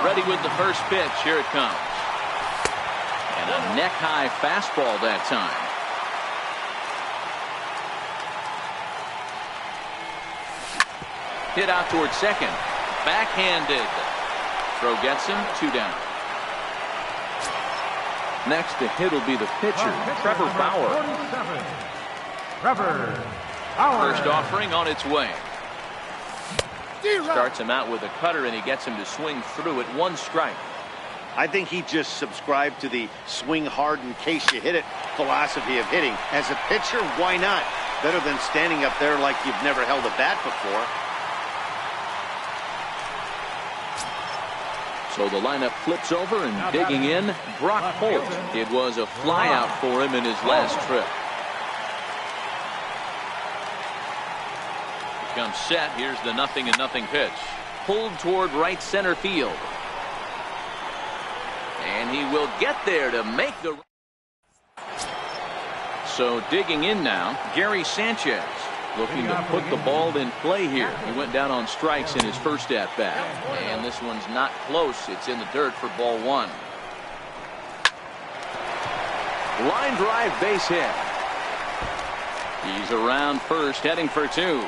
Ready with the first pitch. Here it comes. And a neck-high fastball that time. Hit out towards second. Backhanded. Throw gets him. 2 down. Next to hit will be the pitcher, Trevor Bauer. First offering on its way. Starts him out with a cutter, and he gets him to swing through it. 1 strike. I think he just subscribed to the swing hard in case you hit it philosophy of hitting. As a pitcher, why not? Better than standing up there like you've never held a bat before. So the lineup flips over, and digging in, Brock Holt. It was a flyout for him in his last trip. He comes set. Here's the 0-0 pitch. Pulled toward right center field. And he will get there to make the... So digging in now, Gary Sanchez. Looking to put the ball in play here. He went down on strikes in his first at-bat. And this one's not close. It's in the dirt for ball 1. Line drive, base hit. He's around first, heading for two.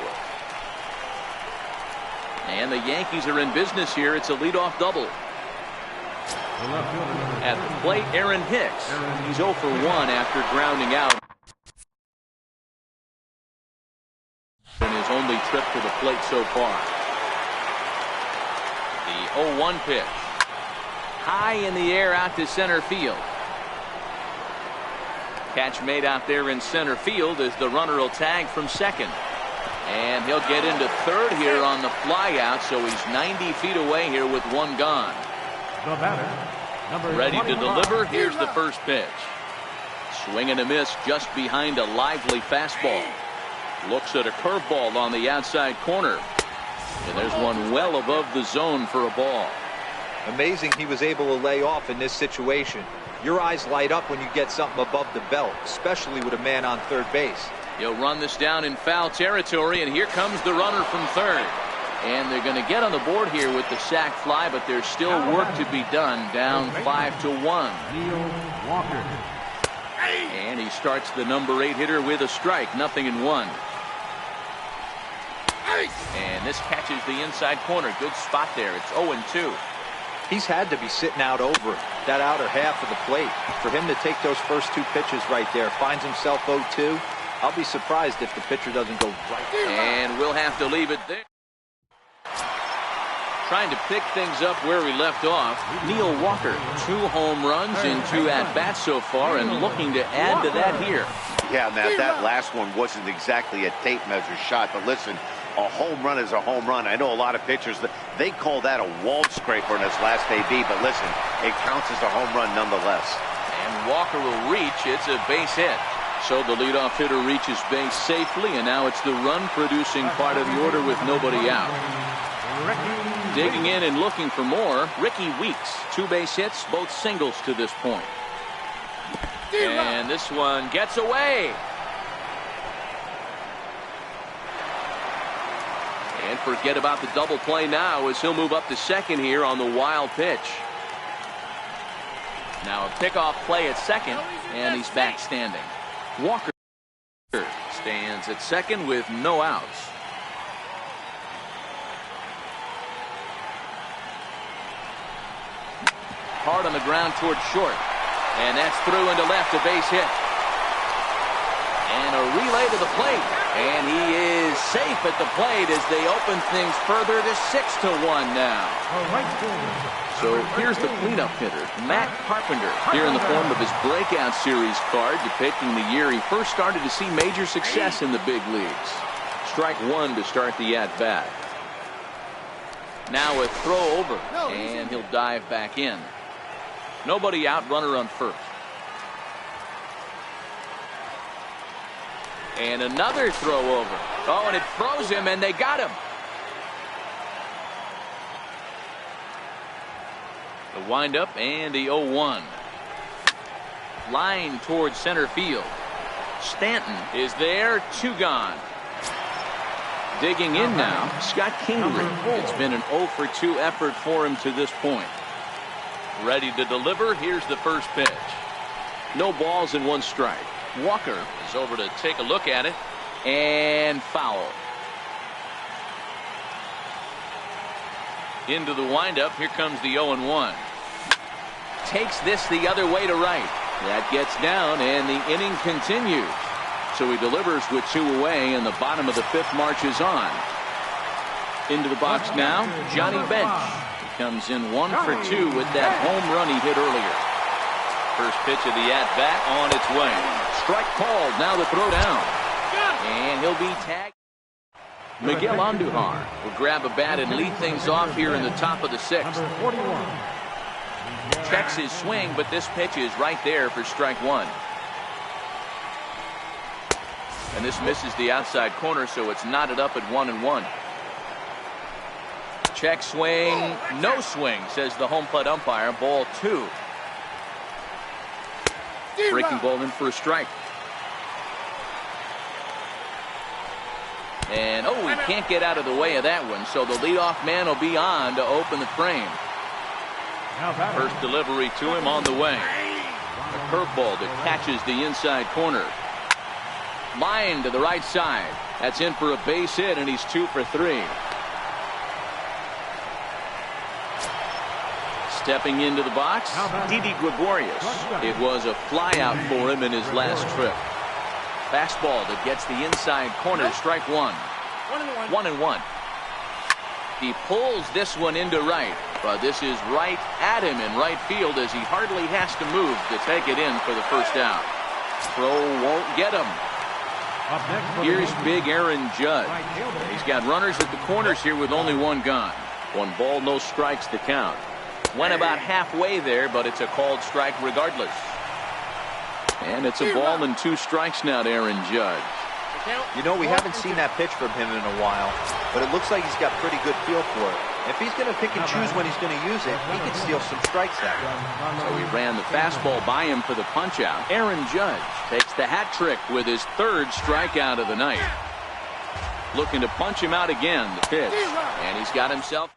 And the Yankees are in business here. It's a leadoff double. At the plate, Aaron Hicks. He's 0 for 1 after grounding out in his only trip to the plate so far. The 0-1 pitch. High in the air out to center field. Catch made out there in center field as the runner will tag from second. And he'll get into third here on the flyout, so he's 90 feet away here with one gone. The batter, number Ready to 25. deliver. Here's the first pitch. Swing and a miss just behind a lively fastball. Looks at a curveball on the outside corner. And there's one well above the zone for a ball. Amazing he was able to lay off in this situation. Your eyes light up when you get something above the belt, especially with a man on third base. He'll run this down in foul territory, and here comes the runner from third. And they're going to get on the board here with the sac fly, but there's still work to be done, down 5-1. Neil Walker. And he starts the number 8 hitter with a strike, 0-1. And this catches the inside corner. Good spot there. It's 0-2. He's had to be sitting out over that outer half of the plate. For him to take those first two pitches right there, finds himself 0-2. I'll be surprised if the pitcher doesn't go right there. And we'll have to leave it there. Trying to pick things up where we left off. Neil Walker, 2 home runs in 2 at-bats so far, and looking to add to that here. Yeah, Matt, that last one wasn't exactly a tape measure shot, but listen, a home run is a home run. I know a lot of pitchers, they call that a wall scraper in his last AB, but listen, it counts as a home run nonetheless. And Walker will reach. It's a base hit. So the leadoff hitter reaches base safely, and now it's the run-producing part of the order with nobody out. Digging in and looking for more, Ricky Weeks. 2 base hits, both singles to this point. And this one gets away. And forget about the double play now as he'll move up to second here on the wild pitch. Now a pickoff play at second, and he's back standing. Walker stands at second with no outs. Hard on the ground toward short. And that's through into left, a base hit. And a relay to the plate. And he is safe at the plate as they open things further to 6-1 now. So here's the cleanup hitter, Matt Carpenter, here in the form of his breakout series card, depicting the year he first started to see major success in the big leagues. Strike 1 to start the at-bat. Now a throw over, and he'll dive back in. Nobody out, runner on first. And another throw over. Oh, and it froze him, and they got him. The windup and the 0-1. Line towards center field. Stanton is there, 2 gone. Digging in now, Scott Kingery. It's been an 0 for 2 effort for him to this point. Ready to deliver. Here's the first pitch. No balls and 1 strike. Walker is over to take a look at it, and foul. Into the windup. Here comes the 0-1. Takes this the other way to right. That gets down, and the inning continues. So he delivers with 2 away, and the bottom of the 5th marches on. Into the box now, Johnny Bench. He comes in 1 for 2 with that home run he hit earlier. First pitch of the at-bat on its way. Strike called. Now the throw down. And he'll be tagged. Miguel Andujar will grab a bat and lead things off here in the top of the 6th. Checks his swing, but this pitch is right there for strike 1. And this misses the outside corner, so it's knotted up at 1-1. Check swing, no swing, says the home plate umpire. Ball 2. Breaking ball in for a strike. And oh, he can't get out of the way of that one, so the leadoff man will be on to open the frame. First delivery to him on the way. A curveball that catches the inside corner. Line to the right side. That's in for a base hit, and he's 2 for 3. Stepping into the box, Didi Gregorius. It was a flyout for him in his last trip. Fastball that gets the inside corner, strike one. 1-1. He pulls this one into right, but this is right at him in right field as he hardly has to move to take it in for the first out. Throw won't get him. Here's big Aaron Judge. He's got runners at the corners here with only one gone. 1 ball, no strikes to count. Went about halfway there, but it's a called strike regardless. And it's a ball and 2 strikes now to Aaron Judge. You know, we haven't seen that pitch from him in a while, but it looks like he's got pretty good feel for it. If he's going to pick and choose when he's going to use it, he can steal some strikes that way. So he ran the fastball by him for the punch-out. Aaron Judge takes the hat trick with his 3rd strikeout of the night. Looking to punch him out again, the pitch. And he's got himself.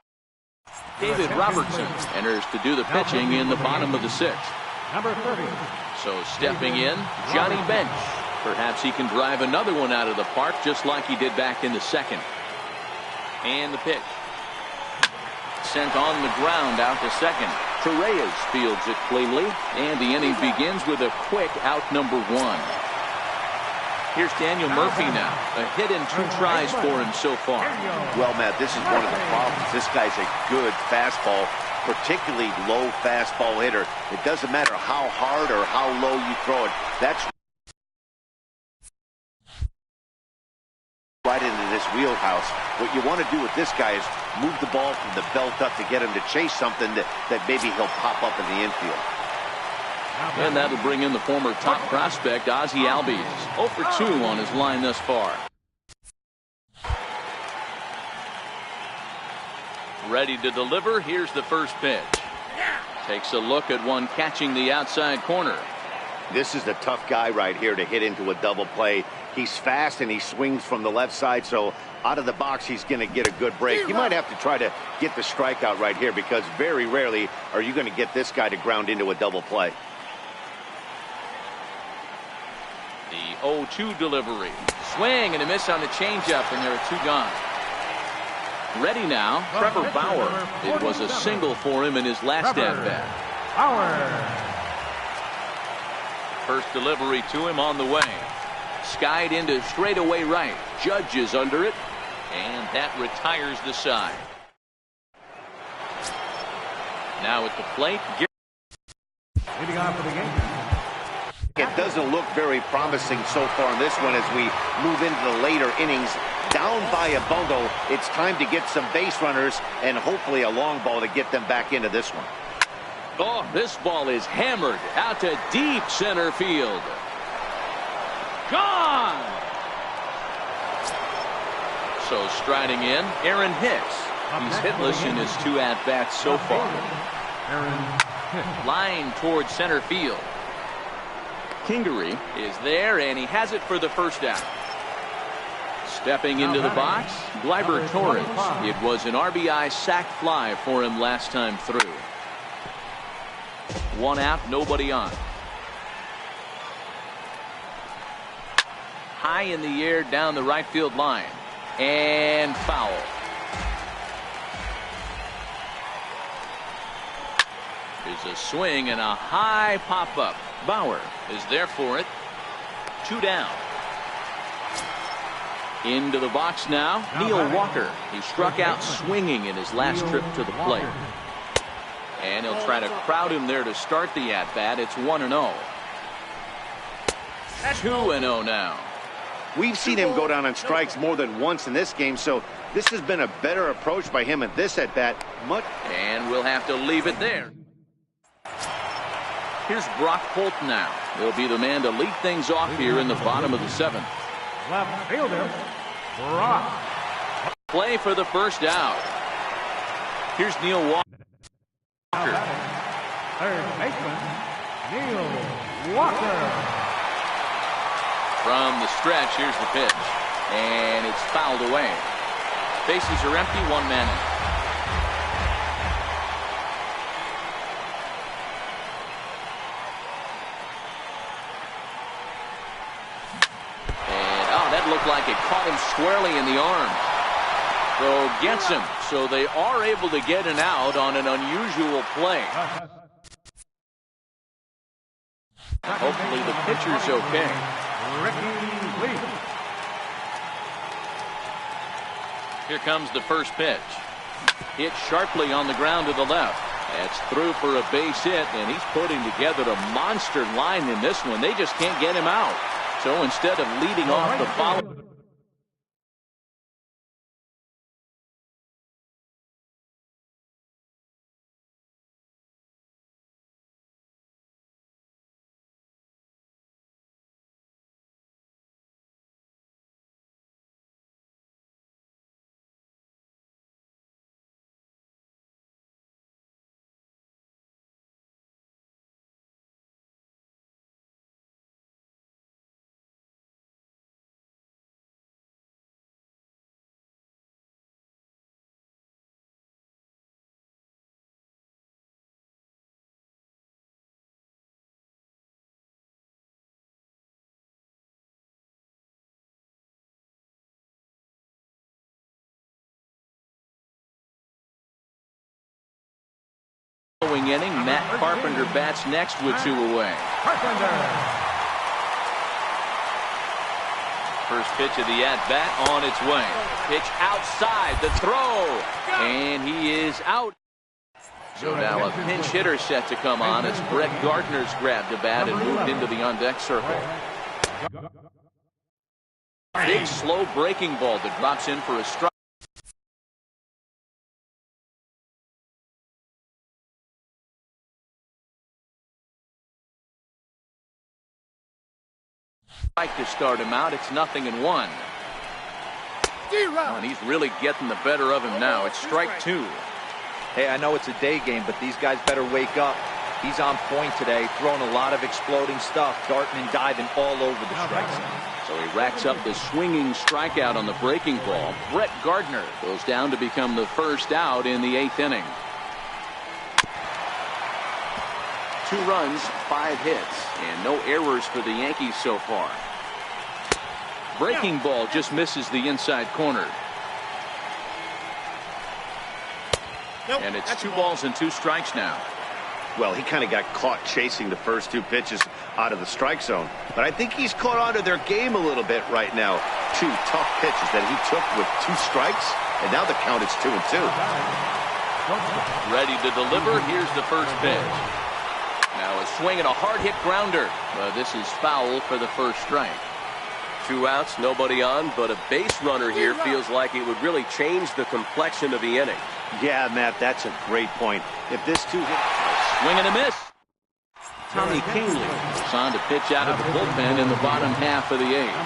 David Robertson enters to do the pitching in the bottom of the 6th. Number 30. So stepping in, Johnny Bench. Perhaps he can drive another one out of the park just like he did back in the 2nd. And the pitch. Sent on the ground out to 2nd. Torreyes fields it cleanly, and the inning begins with a quick out number 1. Here's Daniel Murphy now. A hit and 2 tries for him so far. Well, Matt, this is one of the problems. This guy's a good fastball, particularly low fastball hitter. It doesn't matter how hard or how low you throw it. That's right into this wheelhouse. What you want to do with this guy is move the ball from the belt up to get him to chase something that maybe he'll pop up in the infield. And that'll bring in the former top prospect, Ozzie Albies. 0 for 2 on his line thus far. Ready to deliver. Here's the first pitch. Takes a look at one catching the outside corner. This is the tough guy right here to hit into a double play. He's fast and he swings from the left side, so out of the box he's going to get a good break. You might have to try to get the strikeout right here because very rarely are you going to get this guy to ground into a double play. The 0-2 delivery. Swing and a miss on the changeup, and there are 2 gone. Ready now, Trevor Bauer. It was a single for him in his last at-bat. First delivery to him on the way. Skied into straightaway right. Judge is under it, and that retires the side. Now at the plate. Leading off for the game. It doesn't look very promising so far in this one as we move into the later innings. Down by a bundle, it's time to get some base runners and hopefully a long ball to get them back into this one. Oh, this ball is hammered out to deep center field. Gone! So striding in, Aaron Hicks. He's hitless in his 2 at-bats so far. Line towards center field. Kingery is there, and he has it for the first out. Stepping into the box, Gleyber Torres. It was an RBI sac fly for him last time through. 1 out, nobody on. High in the air down the right field line. And foul. There's a swing and a high pop-up. Bauer is there for it. 2 down. Into the box now, Neil Walker. He struck out swinging in his last trip to the plate. And he'll try to crowd him there to start the at-bat. It's 1-0. 2-0 now. We've seen him go down on strikes more than once in this game, so this has been a better approach by him at this at-bat. And we'll have to leave it there. Here's Brock Holt now. He'll be the man to lead things off here in the bottom of the 7th. Left fielder, Brock. Play for the first out. Here's Neil Walker. Third baseman, Neil Walker. From the stretch, here's the pitch. And it's fouled away. Bases are empty, 1 man in. looked like it caught him squarely in the arm. So gets him. So they are able to get an out on an unusual play. Hopefully the pitcher's okay. Here comes the first pitch. Hit sharply on the ground to the left. That's through for a base hit, and he's putting together a monster line in this one. They just can't get him out. So instead of leading off the foul. Inning, Matt Carpenter bats next with 2 away. First pitch of the at-bat on its way. Pitch outside, the throw, and he is out. So now a pinch hitter set to come on as Brett Gardner's grabbed the bat and moved into the on-deck circle. Big, slow breaking ball that drops in for a strike. To start him out, it's 0-1. And he's really getting the better of him now. It's strike 2. Hey, I know it's a day game, but these guys better wake up. He's on point today, throwing a lot of exploding stuff, darting and diving all over the strike zone. So he racks up the swinging strikeout on the breaking ball. Brett Gardner goes down to become the first out in the 8th inning. 2 runs, 5 hits, and no errors for the Yankees so far. Breaking ball just misses the inside corner. And it's 2 balls and 2 strikes now. Well, he kind of got caught chasing the first 2 pitches out of the strike zone. But I think he's caught on to their game a little bit right now. 2 tough pitches that he took with 2 strikes, and now the count is 2-2. Ready to deliver. Here's the first pitch. Now a swing and a hard hit grounder. This is foul for the first strike. 2 outs, nobody on, but a base runner here feels like it would really change the complexion of the inning. Yeah, Matt, that's a great point. If this 2 hit... Swing and a miss. Tommy Kingley is on to pitch out of the bullpen in the bottom half of the 8th.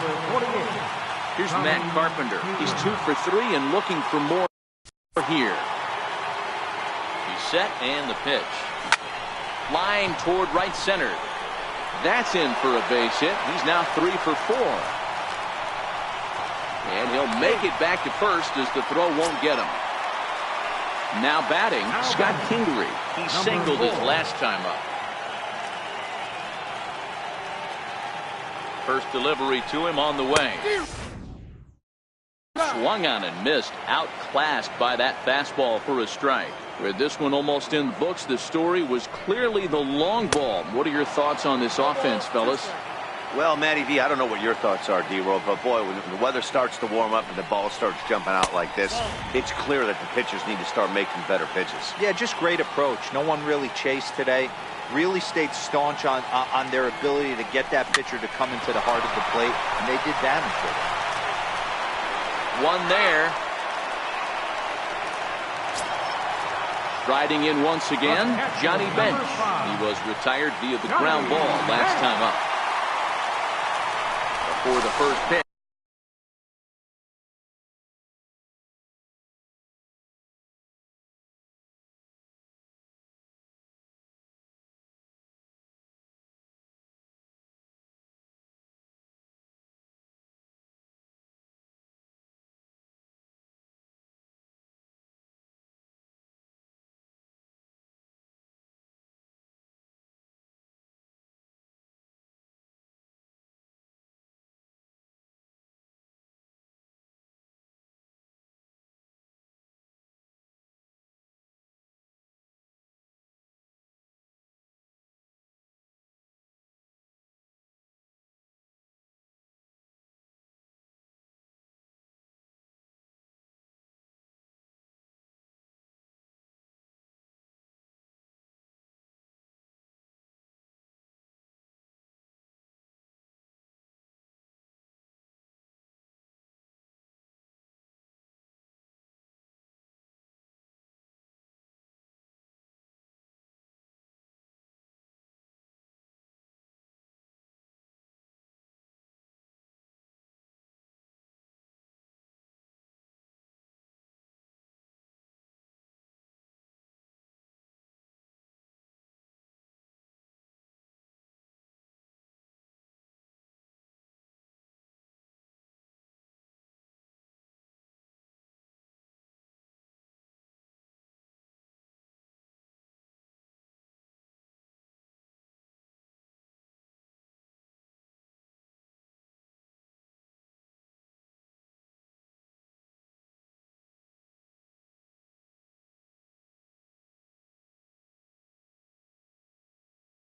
Here's Matt Carpenter. He's 2 for 3 and looking for more here. He's set and the pitch. Line toward right center. That's in for a base hit. He's now 3 for 4. And he'll make it back to first as the throw won't get him. Now batting, Scott Kingery. He singled his last time up. First delivery to him on the way. Swung on and missed, outclassed by that fastball for a strike. With this one almost in the books, the story was clearly the long ball. What are your thoughts on this offense, fellas? Well, Matty V, I don't know what your thoughts are, D-Roll, but boy, when the weather starts to warm up and the ball starts jumping out like this, it's clear that the pitchers need to start making better pitches. Yeah, just great approach. No one really chased today. Really stayed staunch on their ability to get that pitcher to come into the heart of the plate, and they did damage with it. One there. Riding in once again, Johnny Bench. He was retired via the ground ball last time up. For the first pitch.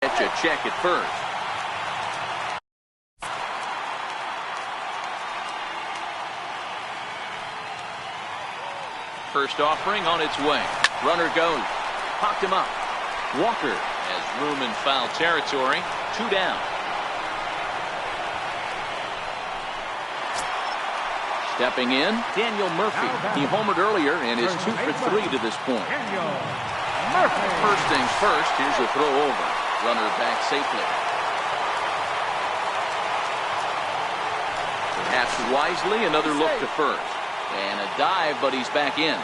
Catch a check at first. First offering on its way. Runner goes. Popped him up. Walker has room in foul territory. 2 down. Stepping in, Daniel Murphy. He homered earlier and is 2 for 3 to this point. First things first, here's a throw over. Runner back safely. Perhaps wisely, another look to first. And a dive, but he's back in.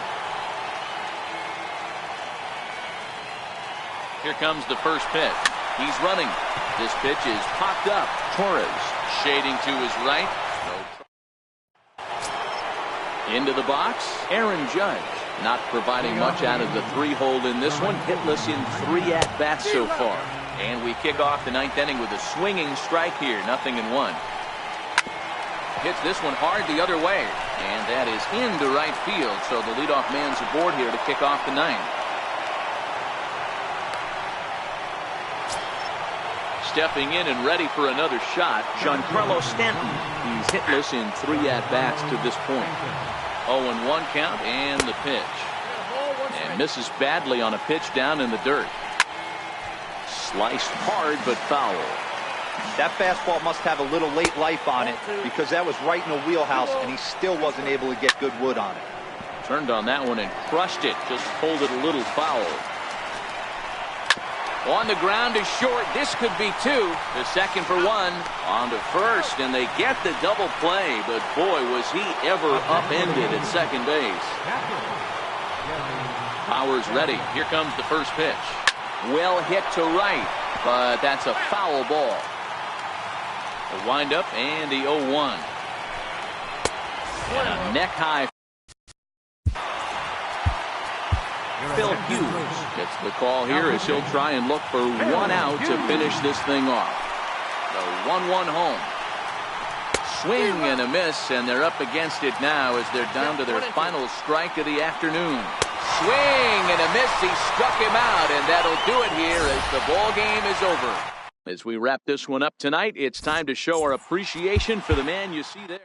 Here comes the first pitch. He's running. This pitch is popped up. Torres shading to his right. Into the box, Aaron Judge. Not providing much out of the 3-hole in this one. Hitless in 3 at-bats so far. And we kick off the 9th inning with a swinging strike here. 0-1. Hits this one hard the other way. And that is into right field. So the leadoff man's aboard here to kick off the 9th. Stepping in and ready for another shot, Giancarlo Stanton. He's hitless in 3 at-bats to this point. 0-1 count and the pitch. And misses badly on a pitch down in the dirt. Sliced hard but foul. That fastball must have a little late life on it because that was right in the wheelhouse and he still wasn't able to get good wood on it. Turned on that one and crushed it. Just pulled it a little foul. On the ground is short. This could be 2. The second for 1. On to first, and they get the double play. But boy, was he ever upended at second base. Powers ready. Here comes the first pitch. Well hit to right, but that's a foul ball. The windup and the 0-1. And a neck high. Phil Hughes gets the call here as he'll try and look for 1 out to finish this thing off. The 1-1 home. Swing and a miss, and they're up against it now as they're down to their final strike of the afternoon. Swing and a miss. He struck him out, and that'll do it here as the ball game is over. As we wrap this one up tonight, it's time to show our appreciation for the man you see there.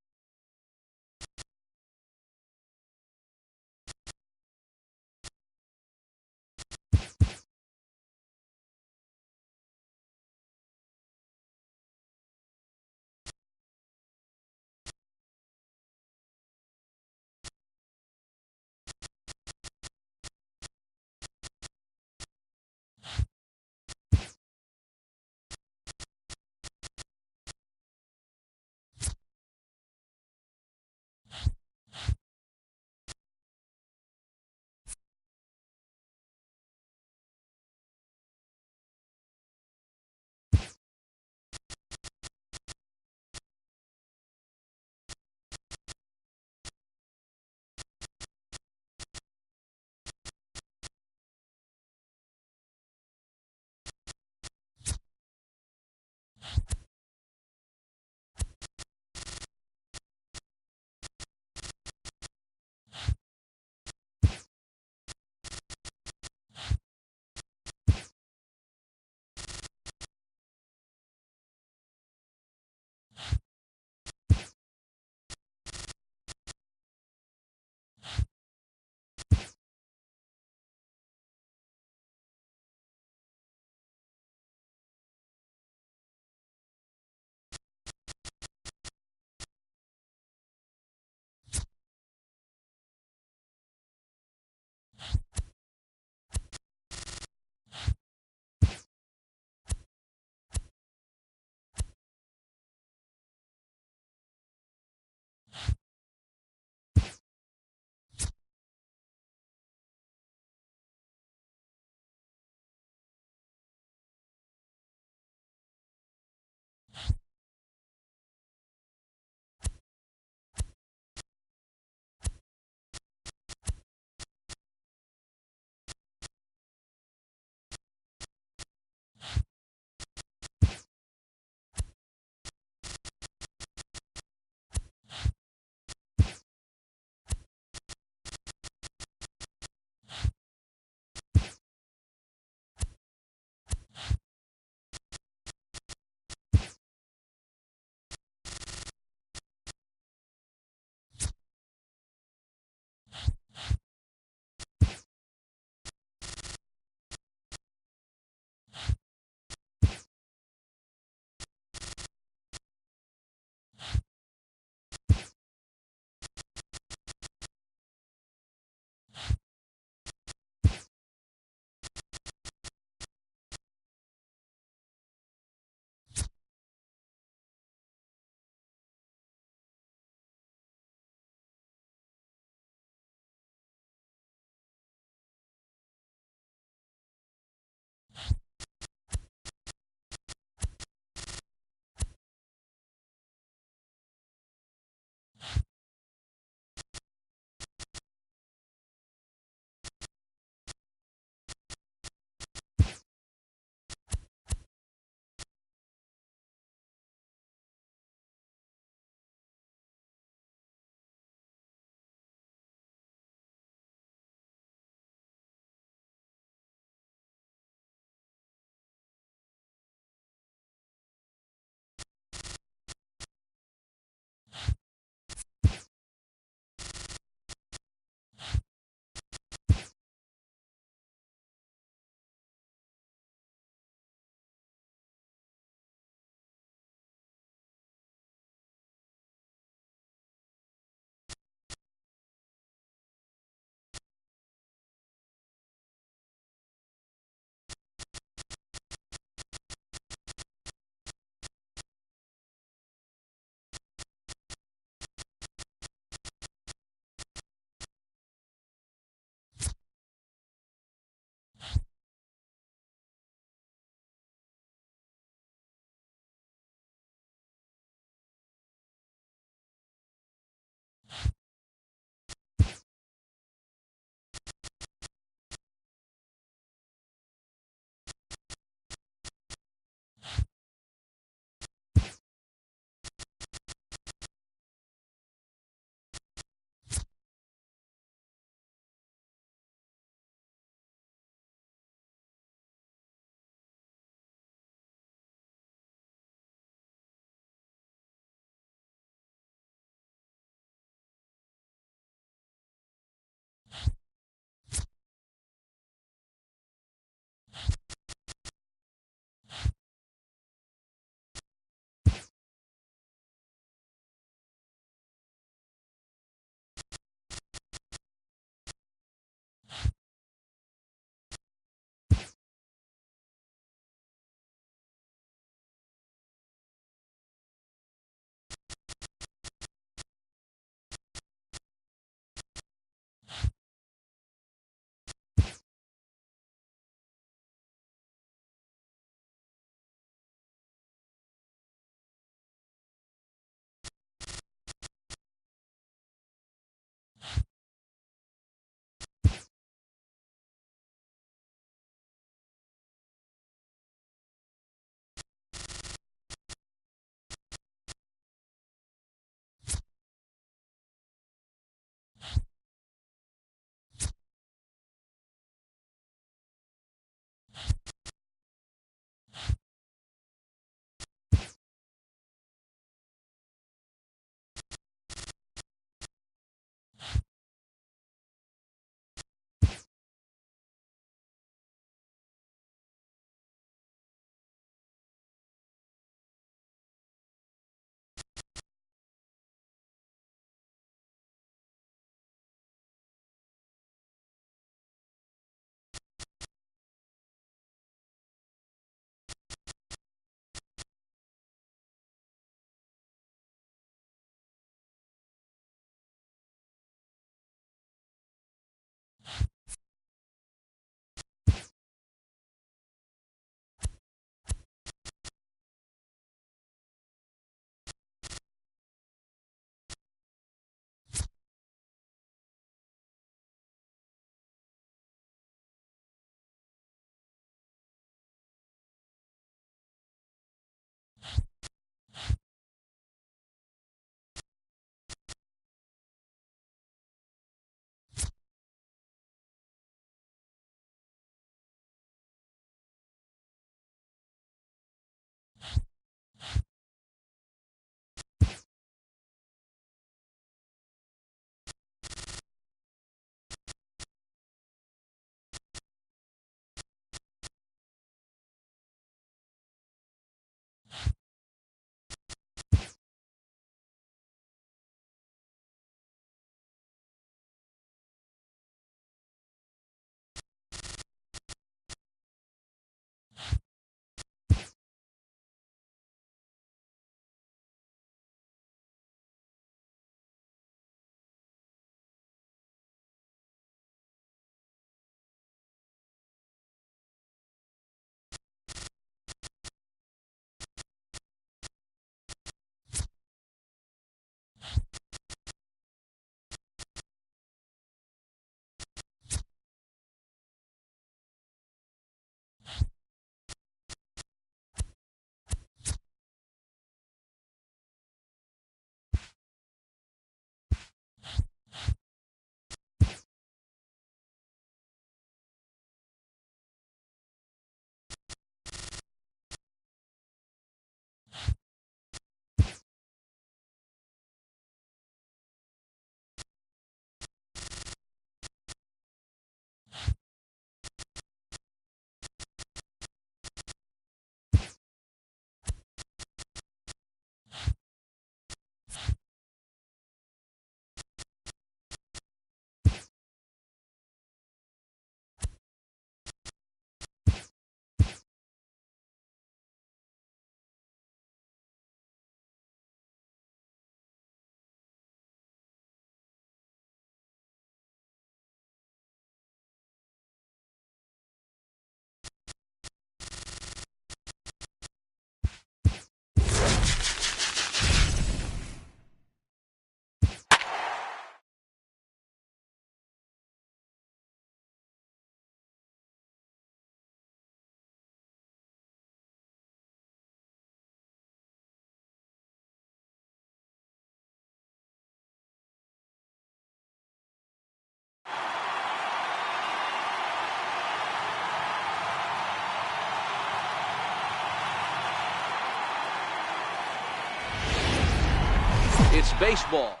It's baseball.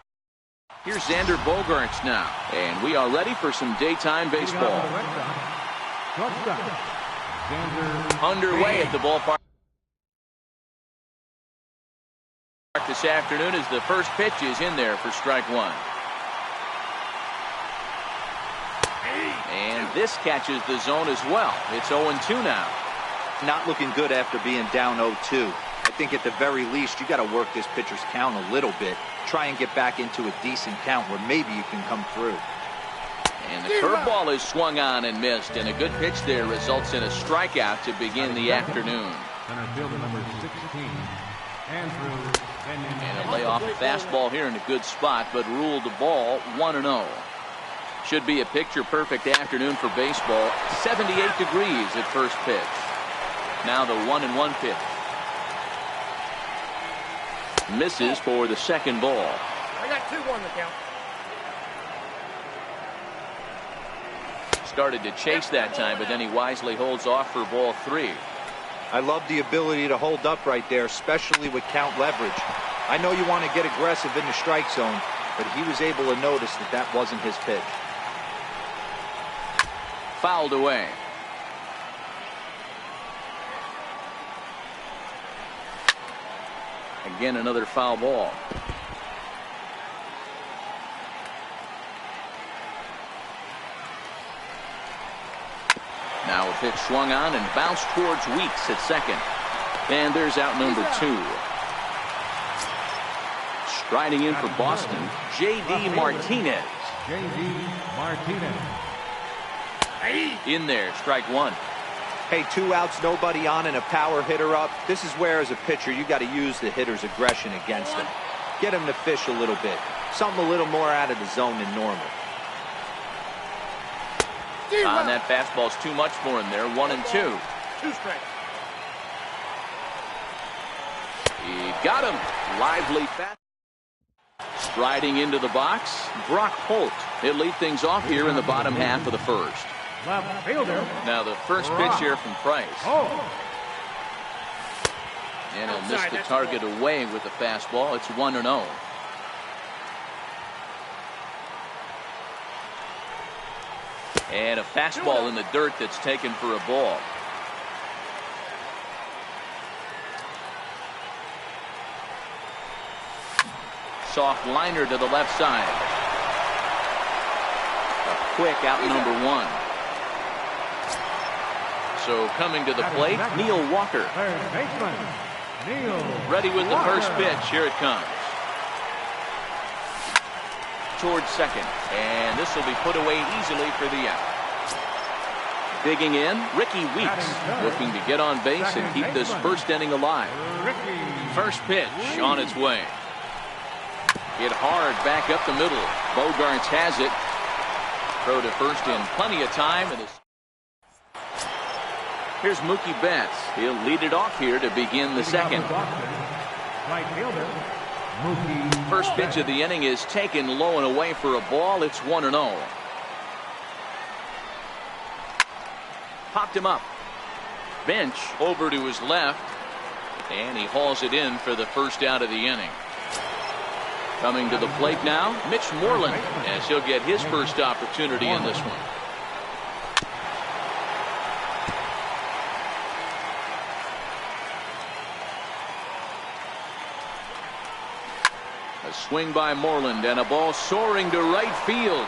Here's Xander Bogaerts now. And we are ready for some daytime baseball. Underway at the ballpark this afternoon as the first pitch is in there for strike one. And this catches the zone as well. It's 0-2 now. Not looking good after being down 0-2. I think at the very least you got to work this pitcher's count a little bit. Try and get back into a decent count where maybe you can come through. And the curveball is swung on and missed, and a good pitch there results in a strikeout to begin the afternoon. Center fielder number 16, Andrew. And a layoff fastball here in a good spot, but ruled the ball 1-0. Should be a picture-perfect afternoon for baseball. 78 degrees at first pitch. Now the 1-1 pitch. Misses for the second ball. I got 2-1 the count. Started to chase that time, but then he wisely holds off for ball 3. I love the ability to hold up right there, especially with count leverage. I know you want to get aggressive in the strike zone, but he was able to notice that that wasn't his pitch. Fouled away. Again, another foul ball. Now a pitch swung on and bounced towards Weeks at second. And there's out number 2. Striding in for Boston, J.D. Martinez. J.D. Martinez. In there, strike one. Hey, 2 outs, nobody on, and a power hitter up. This is where, as a pitcher, you got to use the hitter's aggression against him. Get him to fish a little bit. Something a little more out of the zone than normal. On that fastball's too much for him there. 1-2. 2 strikes. He got him. Lively fast. Striding into the box, Brock Holt. He'll lead things off here in the bottom half of the first. Left fielder. Now the first pitch here from Price. Oh. And he'll miss the target away with the fastball. It's 1-0. And a fastball in the dirt that's taken for a ball. Soft liner to the left side. A quick out number 1. So coming to the plate, Neil Walker. Third baseman, Neil. Ready with the Walker. first pitch. Here it comes. Towards second. And this will be put away easily for the out. Digging in, Ricky Weeks. Looking to get on base and keep this first inning alive. First pitch on its way. Hit hard back up the middle. Bogaerts has it. Throw to first in plenty of time. And here's Mookie Betts. He'll lead it off here to begin the second. Right fielder, Mookie. First pitch of the inning is taken low and away for a ball. It's 1-0. Popped him up. Bench over to his left. And he hauls it in for the first out of the inning. Coming to the plate now, Mitch Moreland, as he'll get his first opportunity in this one. A swing by Moreland and a ball soaring to right field.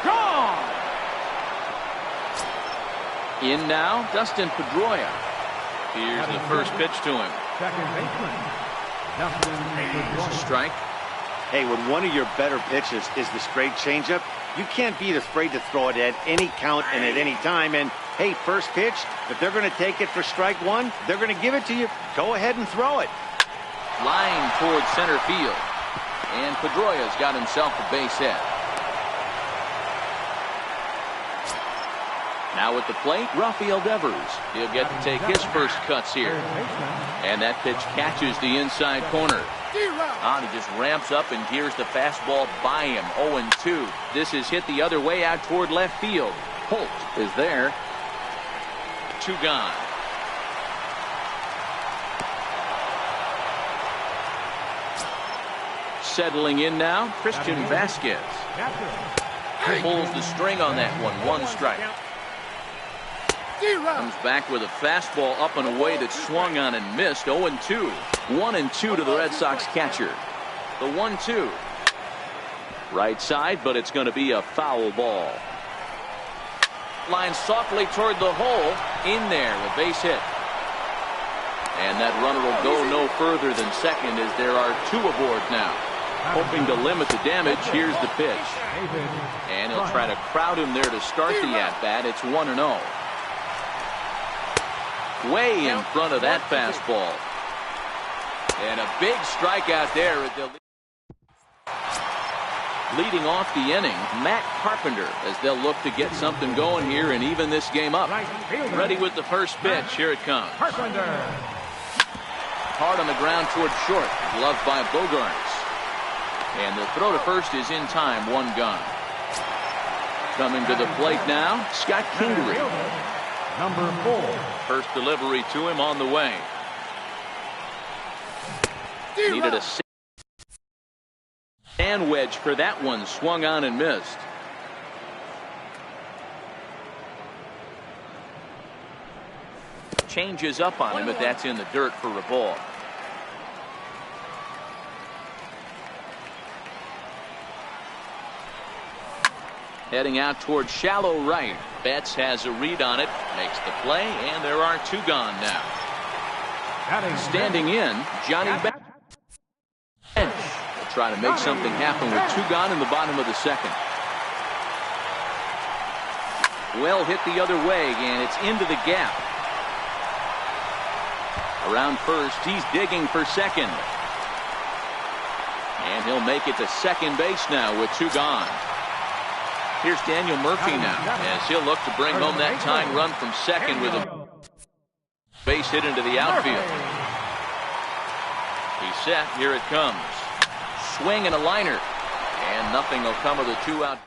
Gone! In now, Dustin Pedroia. Here's the first pitch to him. Second baseman, Dustin Pedroia. Strike. Hey, when one of your better pitches is the straight changeup, you can't be afraid to throw it at any count and at any time. And, hey, first pitch, if they're going to take it for strike one, they're going to give it to you. Go ahead and throw it. Line towards center field. And Pedroia's got himself a base hit. Now at the plate, Rafael Devers. He'll get to take his first cuts here. And that pitch catches the inside corner. On, he just ramps up and gears the fastball by him. 0-2. This is hit the other way out toward left field. Holt is there. 2 gone. Settling in now, Christian Vasquez. Pulls the string on that one. One strike. Comes back with a fastball up and away that swung on and missed. 0-2. 1-2 to the Red Sox catcher. The 1-2. Right side, but it's going to be a foul ball. Line softly toward the hole. In there, a base hit. And that runner will go no further than second as there are two aboard now. Hoping to limit the damage, here's the pitch. And he'll try to crowd him there to start the at-bat. It's 1-0. Way in front of that fastball. And a big strikeout there. Leading off the inning, Matt Carpenter, as they'll look to get something going here and even this game up. Ready with the first pitch. Here it comes. Hard on the ground towards short. Gloved by Bogarts. And the throw to first is in time. One gone. Coming to the plate now, Scott Kingery. Number 4. First delivery to him on the way. Needed a sand wedge for that one. Swung on and missed. Changes up on him, but that's in the dirt for a ball. Heading out towards shallow right. Betts has a read on it, makes the play, and there are two gone now. Standing in, Johnny Bench. Will try to make something happen with two gone in the bottom of the second. Well hit the other way, and it's into the gap. Around first, he's digging for second. And he'll make it to second base now with two gone. Here's Daniel Murphy now, as he'll look to bring home that tying run from second with a base hit into the outfield. He's set. Here it comes. Swing and a liner. And nothing will come of the two out.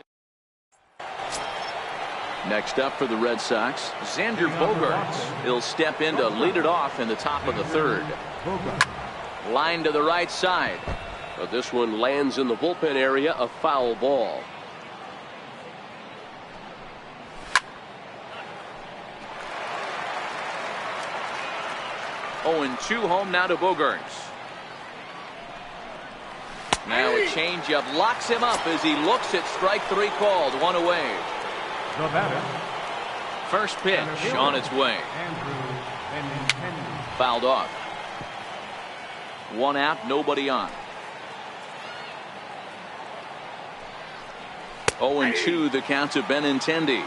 Next up for the Red Sox, Xander Bogaerts. He'll step in to lead it off in the top of the third. Line to the right side. But this one lands in the bullpen area, a foul ball. Oh, and 2 home now to Bogaerts. Now a changeup locks him up as he looks at strike 3 called. One away. The batter. First pitch on its way. Fouled off. 1 out, nobody on. 0-2 the count to Benintendi.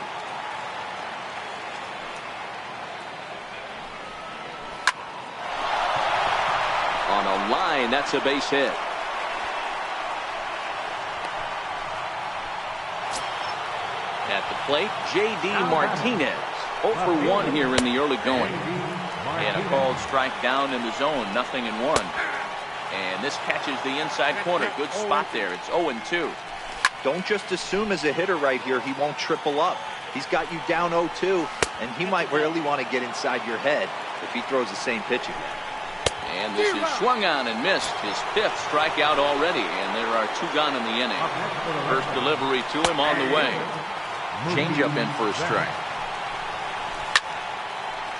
On a line, that's a base hit. At the plate, J.D. Martinez. 0 for 1 here in the early going. And a called strike down in the zone. 0-1. And this catches the inside corner. Good spot there. It's 0-2. Don't just assume as a hitter right here he won't triple up. He's got you down 0-2, and he might really want to get inside your head if he throws the same pitch again. And this is swung on and missed. His 5th strikeout already, and there are 2 gone in the inning. First delivery to him on the way. Changeup in for a strike.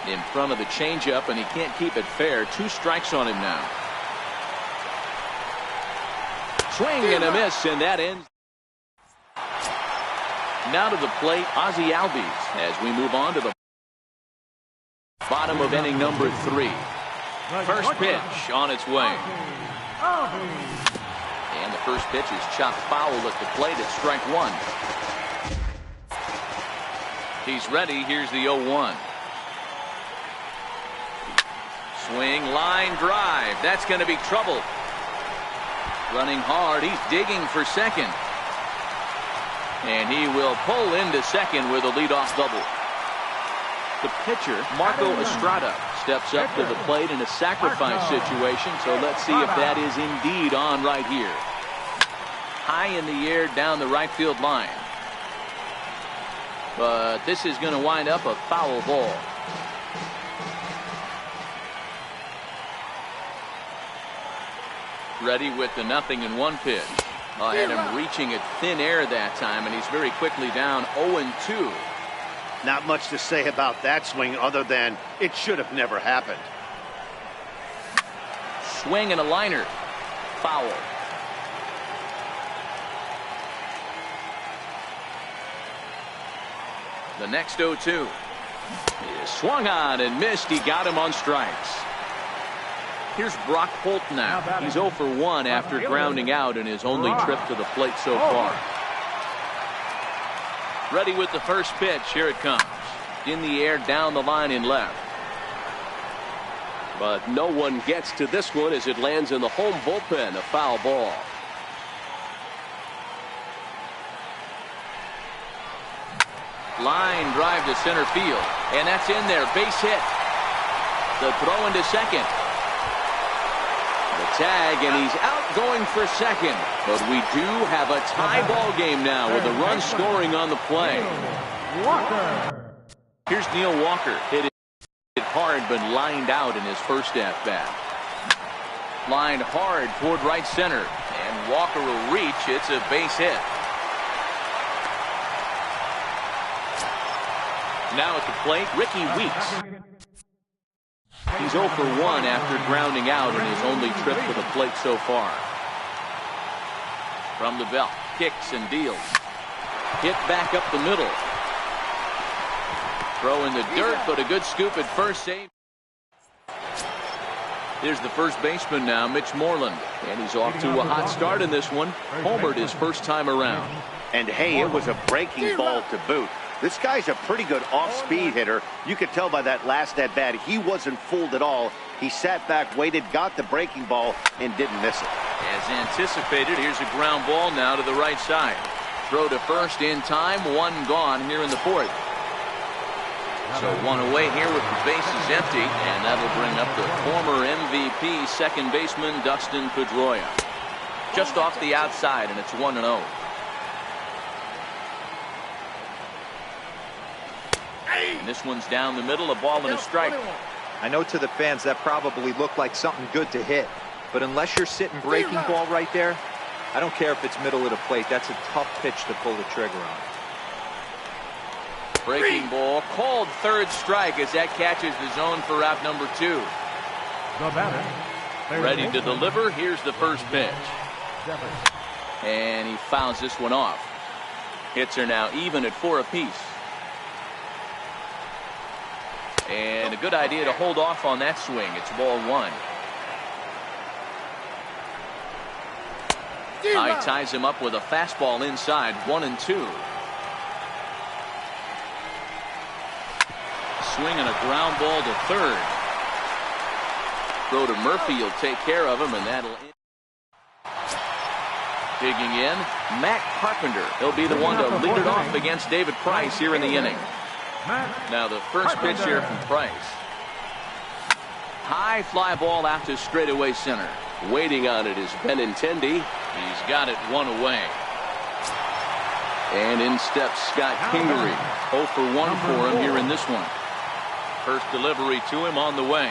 In front of the changeup, and he can't keep it fair. 2 strikes on him now. Swing and a miss, and that ends. Now to the plate, Ozzie Albies, as we move on to the bottom of inning number 3. First pitch on its way. And the first pitch is chopped foul at the plate at strike 1. He's ready. Here's the 0-1. Swing, line, drive. That's going to be trouble. Running hard. He's digging for second. And he will pull into second with a leadoff double. The pitcher, Marco Estrada, steps up to the plate in a sacrifice situation. So let's see if that is indeed on right here. High in the air down the right field line. But this is going to wind up a foul ball. Ready with the 0-1 pitch. Had him reaching at thin air that time, and he's very quickly down 0-2. Not much to say about that swing other than it should have never happened. Swing and a liner. Foul. The next 0-2. He is swung on and missed. He got him on strikes. Here's Brock Holt now. He's 0 for 1 after grounding out in his only trip to the plate so far. Ready with the first pitch. Here it comes. In the air, down the line in left. But no one gets to this one as it lands in the home bullpen. A foul ball. Line drive to center field. And that's in there. Base hit. The throw into second. The tag, and he's out going for second. But we do have a tie ball game now with a run scoring on the play. Walker. Here's Neil Walker. Hit it hard, but lined out in his first at-bat. Lined hard toward right center. And Walker will reach. It's a base hit. Now at the plate, Ricky Weeks. He's 0 for 1 after grounding out in his only trip to the plate so far. From the belt, kicks and deals. Hit back up the middle. Throw in the dirt, but a good scoop at first. Save. Here's the first baseman now, Mitch Moreland. And he's off to a hot start in this one. Homered his first time around. And hey, it was a breaking ball to boot. This guy's a pretty good off-speed hitter. You could tell by that last at-bat he wasn't fooled at all. He sat back, waited, got the breaking ball, and didn't miss it. As anticipated, here's a ground ball now to the right side. Throw to first in time, one gone here in the fourth. So one away here with the bases empty, and that'll bring up the former MVP second baseman Dustin Pedroia. Just off the outside, and it's 1-0. And this one's down the middle, a ball and a strike. I know to the fans that probably looked like something good to hit, but unless you're sitting breaking ball right there, I don't care if it's middle of the plate. That's a tough pitch to pull the trigger on. Breaking ball, called third strike as that catches the zone for out number 2. The batter. Ready to deliver. Here's the first pitch. And he fouls this one off. Hits are now even at 4 apiece. And a good idea to hold off on that swing. It's ball 1. He ties him up with a fastball inside, 1-2. Swing and a ground ball to third. Throw to Murphy will take care of him, and that'll end. Digging in, Matt Carpenter. He'll be the one to lead it off against David Price here in the inning. Now the first pitch here from Price. High fly ball out to straightaway center. Waiting on it is Benintendi. He's got it one away. And in steps Scott Kingery. 0 for 1 for him here in this one. First delivery to him on the way.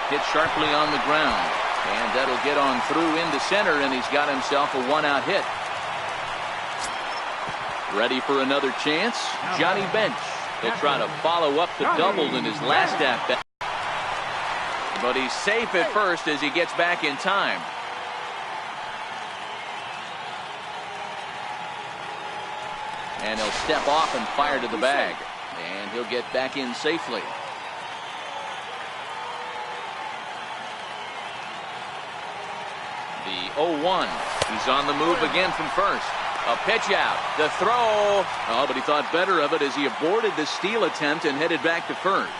Hit sharply on the ground. And that'll get on through into center, and he's got himself a 1-out hit. Ready for another chance? Johnny Bench. He'll try to follow up the double in his last at-bat. But he's safe at first as he gets back in time. And he'll step off and fire to the bag. And he'll get back in safely. The 0-1. He's on the move again from first. A pitch out. The throw. Oh, but he thought better of it as he aborted the steal attempt and headed back to first.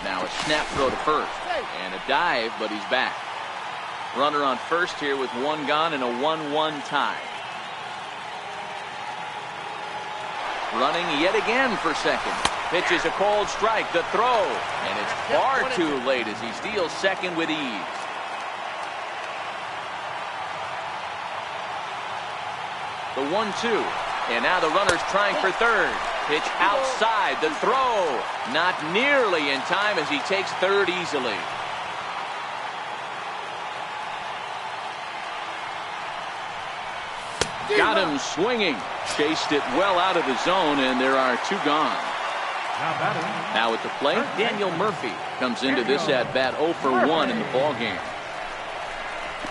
Now a snap throw to first. And a dive, but he's back. Runner on first here with one gone and a 1-1 tie. Running yet again for second. Pitch is a cold strike. The throw. And it's far too late as he steals second with ease. The 1-2. And now the runner's trying for third. Pitch outside. The throw. Not nearly in time as he takes third easily. Got him swinging. Chased it well out of the zone, and there are two gone. Now at the plate, Daniel Murphy comes into this at-bat 0 for 1 in the ballgame.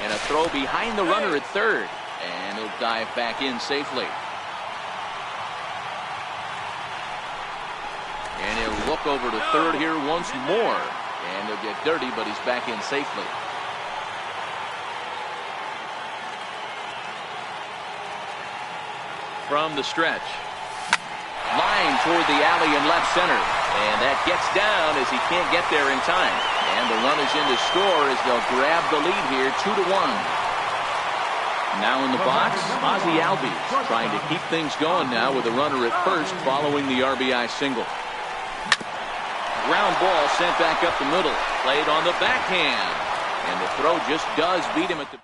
And a throw behind the runner at third. And he'll dive back in safely. And he'll look over to third here once more. And he'll get dirty, but he's back in safely. From the stretch. Line toward the alley in left center. And that gets down as he can't get there in time. And the runners in to score as they'll grab the lead here 2-1. Now in the box, Ozzie Albies trying to keep things going now with a runner at first following the RBI single. Ground ball sent back up the middle. Played on the backhand. And the throw just does beat him at the...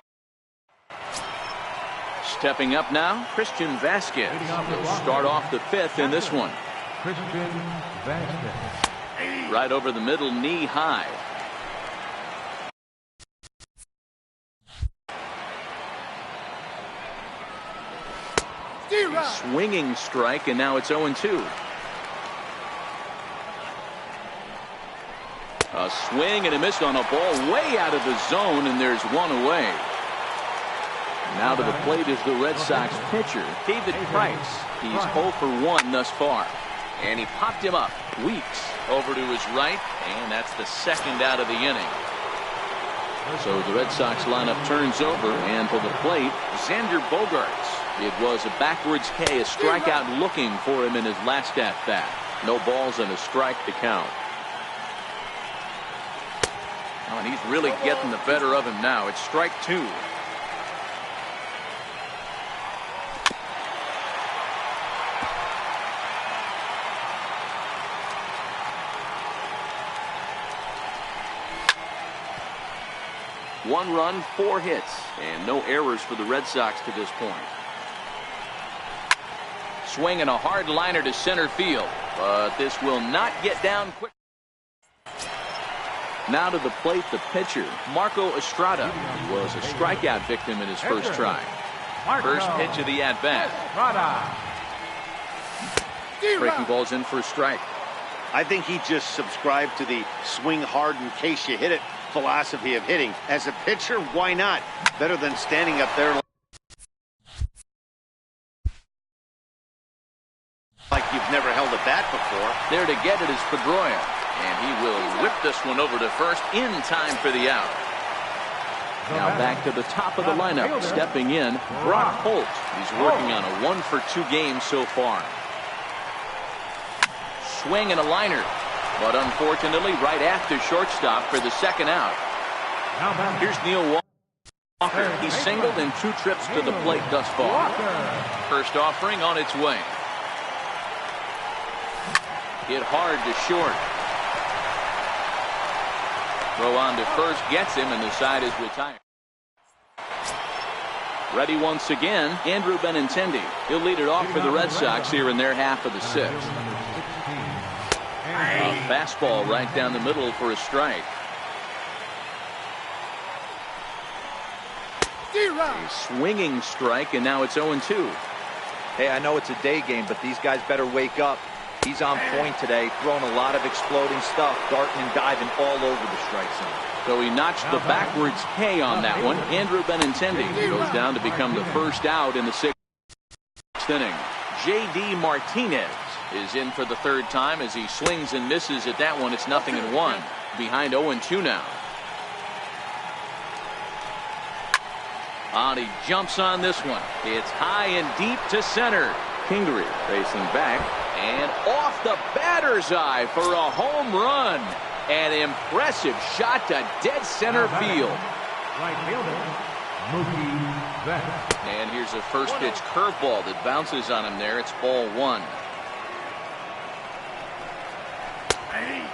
Stepping up now, Christian Vasquez will start off the fifth in this one. Christian Vasquez. Right over the middle, knee high. Swinging strike, and now it's 0-2. A swing and a miss on a ball way out of the zone, and there's one away. Now to the plate is the Red Sox pitcher, David Price. He's 0 for 1 thus far. And he popped him up. Weeks over to his right, and that's the second out of the inning. So the Red Sox lineup turns over, and to the plate, Xander Bogaerts. It was a backwards K, a strikeout looking for him in his last at-bat. No balls and a strike to count. Oh, and he's really getting the better of him now. It's strike 2. One run, 4 hits, and no errors for the Red Sox to this point. Swinging a hard liner to center field, but this will not get down quick. Now to the plate, the pitcher, Marco Estrada. He was a strikeout victim in his first try. First pitch of the at-bat. Breaking balls in for a strike. I think he just subscribed to the swing hard in case you hit it philosophy of hitting. As a pitcher, why not? Better than standing up there like you've never held a bat before. There to get it is Pedroia, and he will whip this one over to first in time for the out. Now back to the top of the lineup, stepping in, Brock Holt. He's working on a 1 for 2 game so far. Swing and a liner, but unfortunately right after shortstop for the second out. Here's Neil Walker. He's singled in 2 trips to the plate thus far. First offering on its way. Hit hard to short. Throw on to first gets him, and the side is retired. Ready once again, Andrew Benintendi. He'll lead it off for the Red Sox here in their half of the 6th. A fastball right down the middle for a strike. A swinging strike, and now it's 0-2. Hey, I know it's a day game, but these guys better wake up. He's on point today, throwing a lot of exploding stuff, darting and diving all over the strike zone. So he notched the backwards K on that one. Andrew Benintendi goes down to become the first out in the 6th inning. J.D. Martinez is in for the 3rd time as he swings and misses at that one. It's 0-1. Behind 0-2 now. He jumps on this one. It's high and deep to center. Kingery facing back and off the batter's eye for a home run. An impressive shot to dead center field. Right fielder, Mookie Betts. And here's a first pitch curveball that bounces on him there. It's ball 1.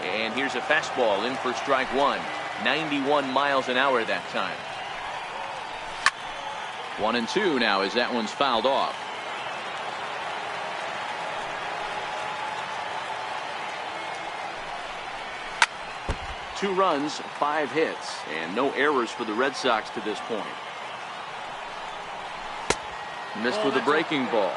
And here's a fastball in for strike 1. 91 miles an hour that time. 1-2 now as that one's fouled off. 2 runs, 5 hits, and no errors for the Red Sox to this point. Missed with a breaking ball.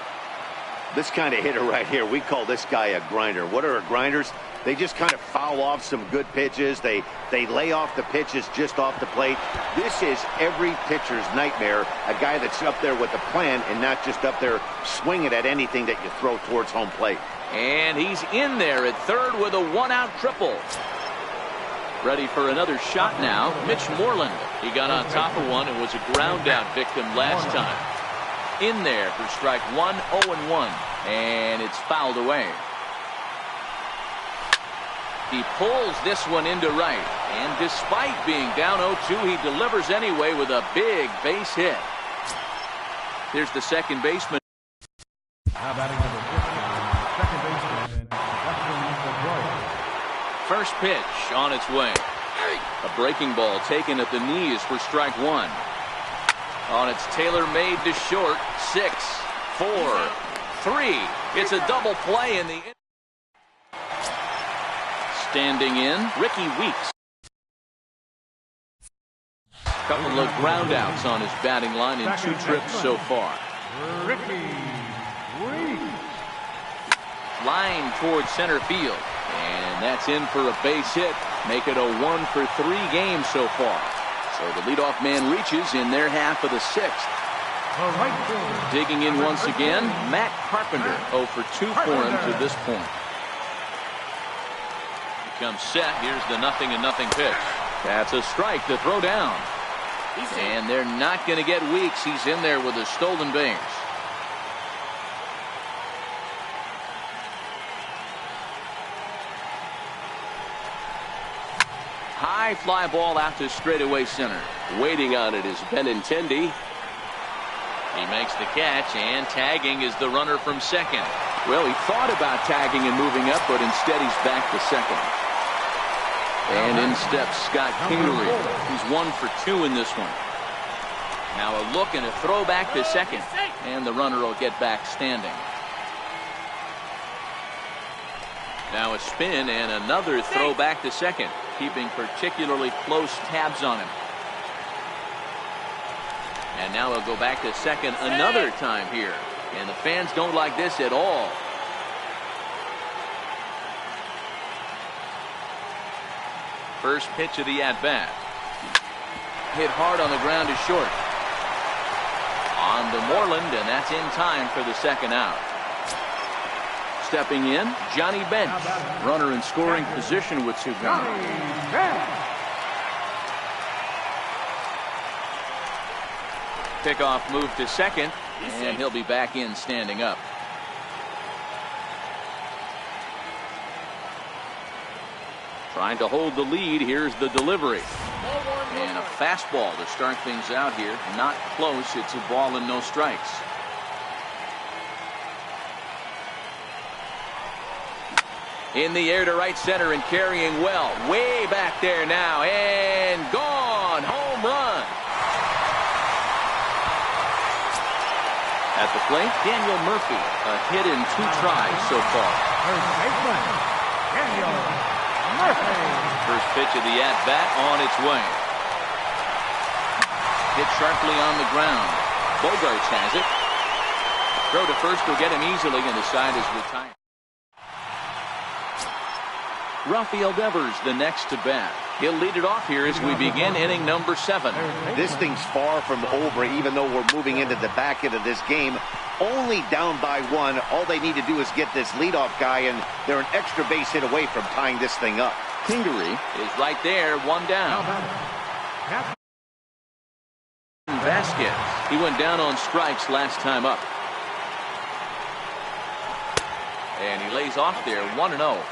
This kind of hitter right here, we call this guy a grinder. What are grinders? They just kind of foul off some good pitches. They lay off the pitches just off the plate. This is every pitcher's nightmare, a guy that's up there with a plan and not just up there swinging at anything that you throw towards home plate. And he's in there at third with a 1-out triple. Ready for another shot now, Mitch Moreland. He got on top of one and was a ground out victim last time. In there for strike 1, 0-1, and it's fouled away. He pulls this one into right, and despite being down 0-2, he delivers anyway with a big base hit. Here's the second baseman. Now batting number 15, second baseman, Justin LeBroy. First pitch on its way. A breaking ball taken at the knees for strike 1. On its tailor-made to short. 6, 4, 3. It's a double play in the. Standing in, Ricky Weeks. Couple of ground outs on his batting line in 2 trips so far. Ricky Weeks. Line towards center field. And that's in for a base hit. Make it a 1 for 3 games so far. So the leadoff man reaches in their half of the 6th. Digging in once again, Matt Carpenter. 0 for 2 for him to this point. Comes set. Here's the 0-0 pitch. That's a strike to throw down. And they're not going to get Weeks. He's in there with a stolen base. High fly ball out to straightaway center. Waiting on it is Benintendi. He makes the catch, and tagging is the runner from second. Well, he thought about tagging and moving up, but instead he's back to second. And in steps Scott Kingery. He's 1 for 2 in this one. Now a look and a throw back to second, and the runner will get back standing. Now a spin and another throw back to second, keeping particularly close tabs on him. And now he'll go back to second another time here. And the fans don't like this at all. First pitch of the at-bat. Hit hard on the ground to short. On to Moreland, and that's in time for the second out. Stepping in, Johnny Bench. Runner in scoring position with 2 guys. Pickoff move to second, and he'll be back in standing up. Trying to hold the lead. Here's the delivery. And a fastball to start things out here. Not close. It's a ball and no strikes. In the air to right center and carrying well. Way back there now. And gone. Home run. At the plate, Daniel Murphy. A hit in 2 tries so far. Daniel Murphy. First pitch of the at-bat on its way. Hit sharply on the ground. Bogarts has it. Throw to first will get him easily, and the side is retired. Rafael Devers the next to bat. He'll lead it off here as we begin inning number 7. This thing's far from over, even though we're moving into the back end of this game. Only down by 1. All they need to do is get this leadoff guy, and they're an extra base hit away from tying this thing up. Kingery is right there, 1 down. Vasquez. He went down on strikes last time up. And he lays off there, 1-0.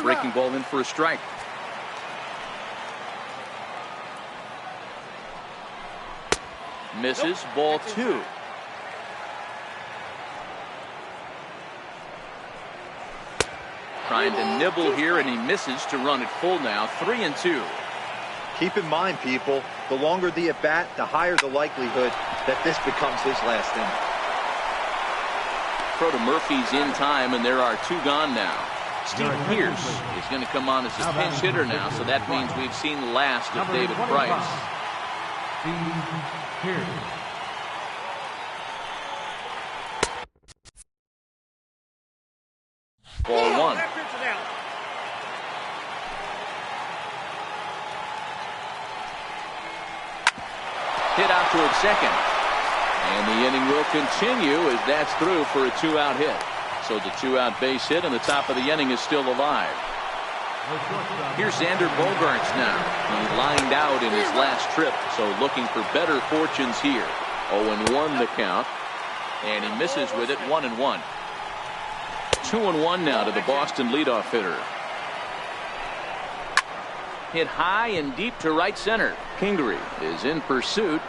Breaking ball in for a strike. Misses, ball 2. Trying to nibble here, and he misses to run it full now. 3-2. Keep in mind, people, The longer the at-bat, the higher the likelihood that this becomes his last inning. Throw to Murphy's in time, and there are 2 gone now. Steve Pierce is going to come on as a pinch hitter now, so that means we've seen the last of David Price. Steve Pierce. Ball 1. That pitch is out. Hit out towards second. And the inning will continue as that's through for a 2-out hit. So the 2-out base hit and the top of the inning is still alive. Here's Xander Bogaerts now. He lined out in his last trip, so looking for better fortunes here. 0-1 the count. And he misses with it, 1-1. 2-1 now to the Boston leadoff hitter. Hit high and deep to right center. Kingery is in pursuit.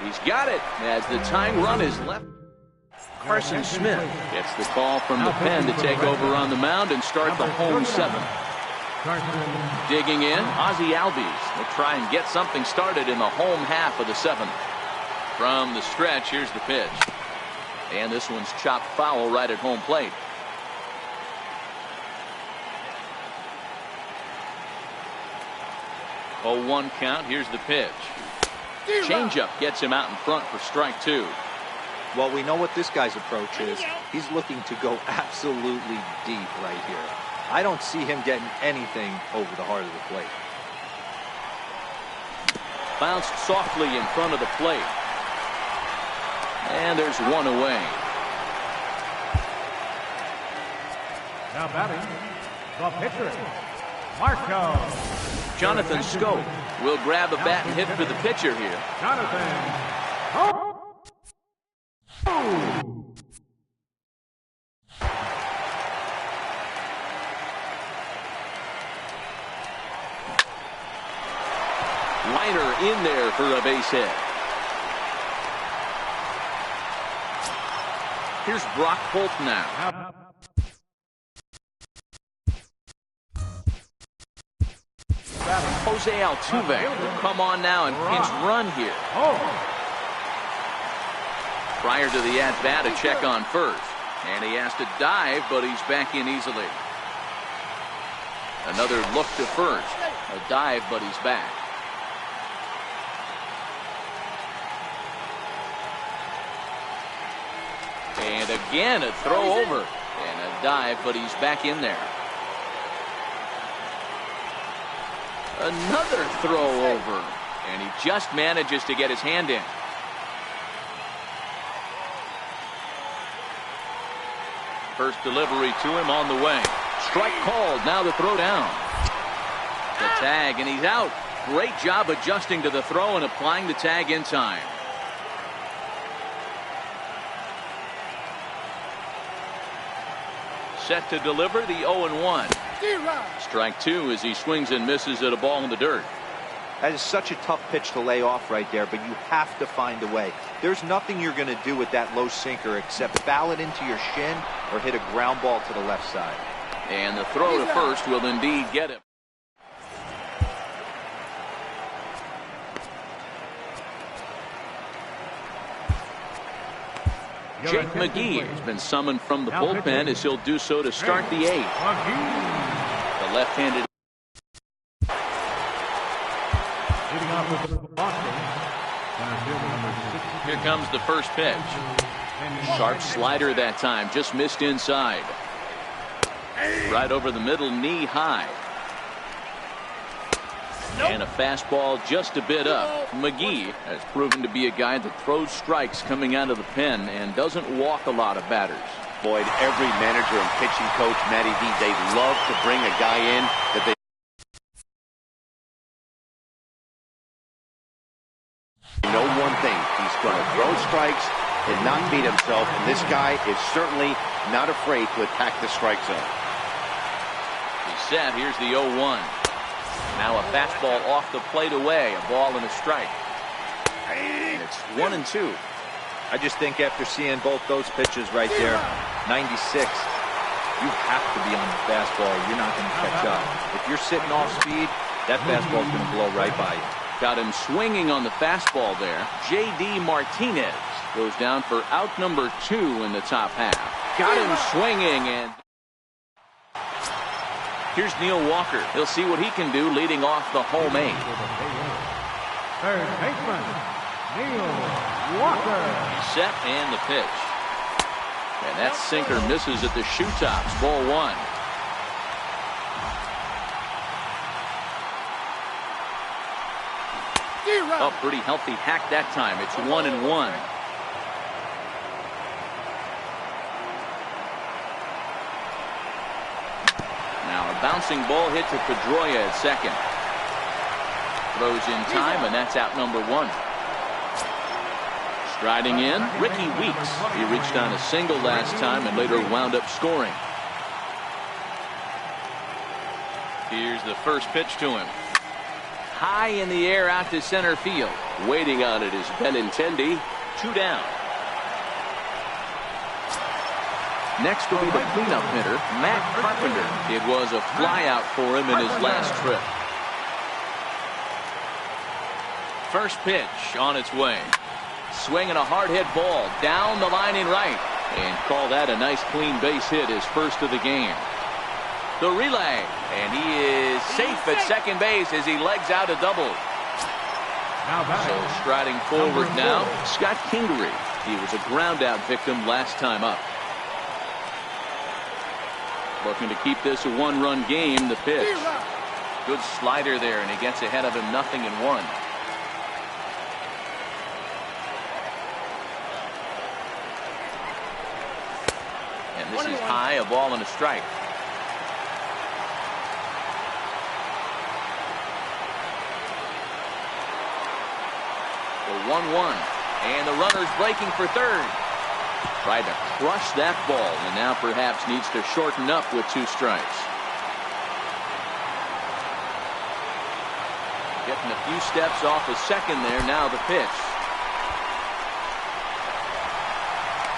He's got it as the tying run is left. Carson Smith gets the call from the pen to take over on the mound and start the home 7th. Digging in, Ozzie Albies will try and get something started in the home half of the 7th. From the stretch, here's the pitch. And this one's chopped foul right at home plate. Oh, 1 count. Here's the pitch. Changeup gets him out in front for strike 2. Well, we know what this guy's approach is. He's looking to go absolutely deep right here. I don't see him getting anything over the heart of the plate. Bounced softly in front of the plate. And there's 1 away. Now batting, the pitcher, Marco. Jonathan Scope will grab a bat and hit for the pitcher here. Jonathan. Oh. Liner in there for a base hit. Here's Brock Holt now. Jose Altuve will come on now and pinch run here. Prior to the at-bat, a check on first. And he has to dive, but he's back in easily. Another look to first. A dive, but he's back. And again, a throw over. And a dive, but he's back in there. Another throw over. And he just manages to get his hand in. First delivery to him on the way. Strike called. Now the throw down. The tag, and he's out. Great job adjusting to the throw and applying the tag in time. Set to deliver the 0-1. Strike 2 as he swings and misses at a ball in the dirt. That is such a tough pitch to lay off right there, but you have to find a way. There's nothing you're going to do with that low sinker except foul it into your shin or hit a ground ball to the left side. And the throw to first will indeed get him. Jake McGee has been summoned from the bullpen as he'll do so to start the 8th. The left-handed. Here comes the first pitch. Sharp slider that time, just missed inside. Right over the middle, knee high. And a fastball just a bit up. McGee has proven to be a guy that throws strikes coming out of the pen and doesn't walk a lot of batters. Boyd, every manager and pitching coach, Matty V, they love to bring a guy in that they know one thing. He's going to throw strikes and not beat himself, and this guy is certainly not afraid to attack the strike zone. He's set. Here's the 0-1. Now a fastball off the plate away, a ball and a strike. And it's 1-2. I just think after seeing both those pitches right there, 96, you have to be on the fastball. You're not going to catch up. If you're sitting off speed, that fastball is going to blow right by you. Got him swinging on the fastball there. J.D. Martinez goes down for out number 2 in the top half. Got him swinging, and here's Neil Walker. He'll see what he can do leading off the home 8. Third baseman, Neil Walker. Set and the pitch. And that sinker misses at the shoe tops. Ball 1. A pretty healthy hack that time. It's 1-1. Now a bouncing ball hit to Pedroia at second. Throws in time, and that's out number 1. Striding in, Ricky Weeks. He reached on a single last time and later wound up scoring. Here's the first pitch to him. High in the air out to center field. Waiting on it is Benintendi. 2 down. Next will be the cleanup hitter, Matt Carpenter. It was a flyout for him in his last trip. First pitch on its way. Swinging a hard hit ball down the line in right. And call that a nice clean base hit, his first of the game. The relay, and he is safe at second base as he legs out a double. So striding forward now, Scott Kingery. He was a ground out victim last time up. Looking to keep this a 1-run game. The pitch. Good slider there, and he gets ahead of him 0-1. And this is high, a ball and a strike. The 1-1, and the runner's breaking for third. Tried to crush that ball, and now perhaps needs to shorten up with 2 strikes. Getting a few steps off of second there. Now the pitch.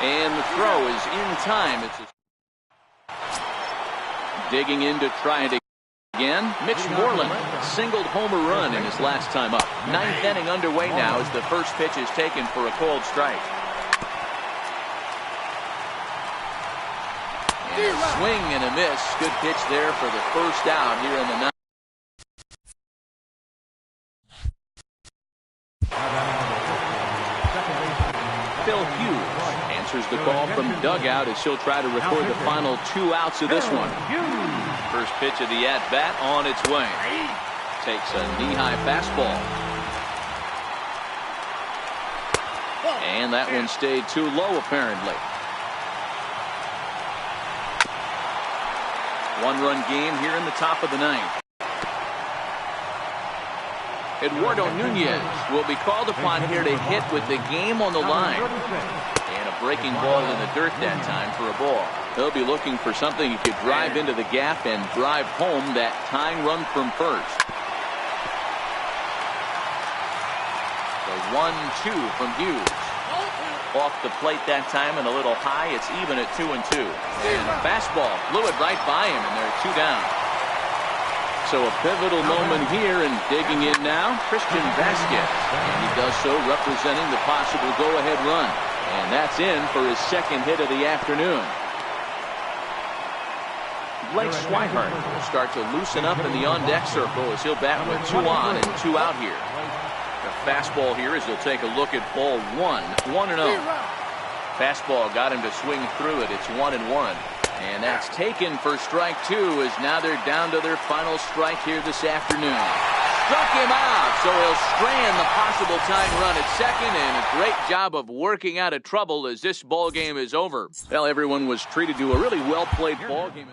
And the throw is in time. It's digging in to try it again. Mitch Moreland singled homer run in his last time up. 9th inning underway now as the first pitch is taken for a called strike. And a swing and a miss. Good pitch there for the first out here in the 9th. Phil Hughes answers the call from dugout as he'll try to record the final 2 outs of this one. First pitch of the at-bat on its way. Takes a knee-high fastball. And that one stayed too low, apparently. 1-run game here in the top of the 9th. Eduardo Nunez will be called upon here to hit with the game on the line. And a breaking ball in the dirt that time for a ball. He'll be looking for something he could drive into the gap and drive home that tying run from first. The 1-2 from Hughes. Off the plate that time and a little high. It's even at 2-2. And a fastball blew it right by him, and they're 2 down. So a pivotal moment here, and digging in now, Christian Vasquez. And he does so representing the possible go-ahead run. And that's in for his second hit of the afternoon. Blake Swihart will start to loosen up in the on-deck circle as he'll bat with 2 on and 2 out here. The fastball here as he'll take a look at ball 1. 1-0. Fastball got him to swing through it. It's 1-1. And that's taken for strike 2 as now they're down to their final strike here this afternoon. Struck him out, so he'll strand the possible tying run at second, and a great job of working out of trouble as this ball game is over. Well, everyone was treated to a really well-played ball game.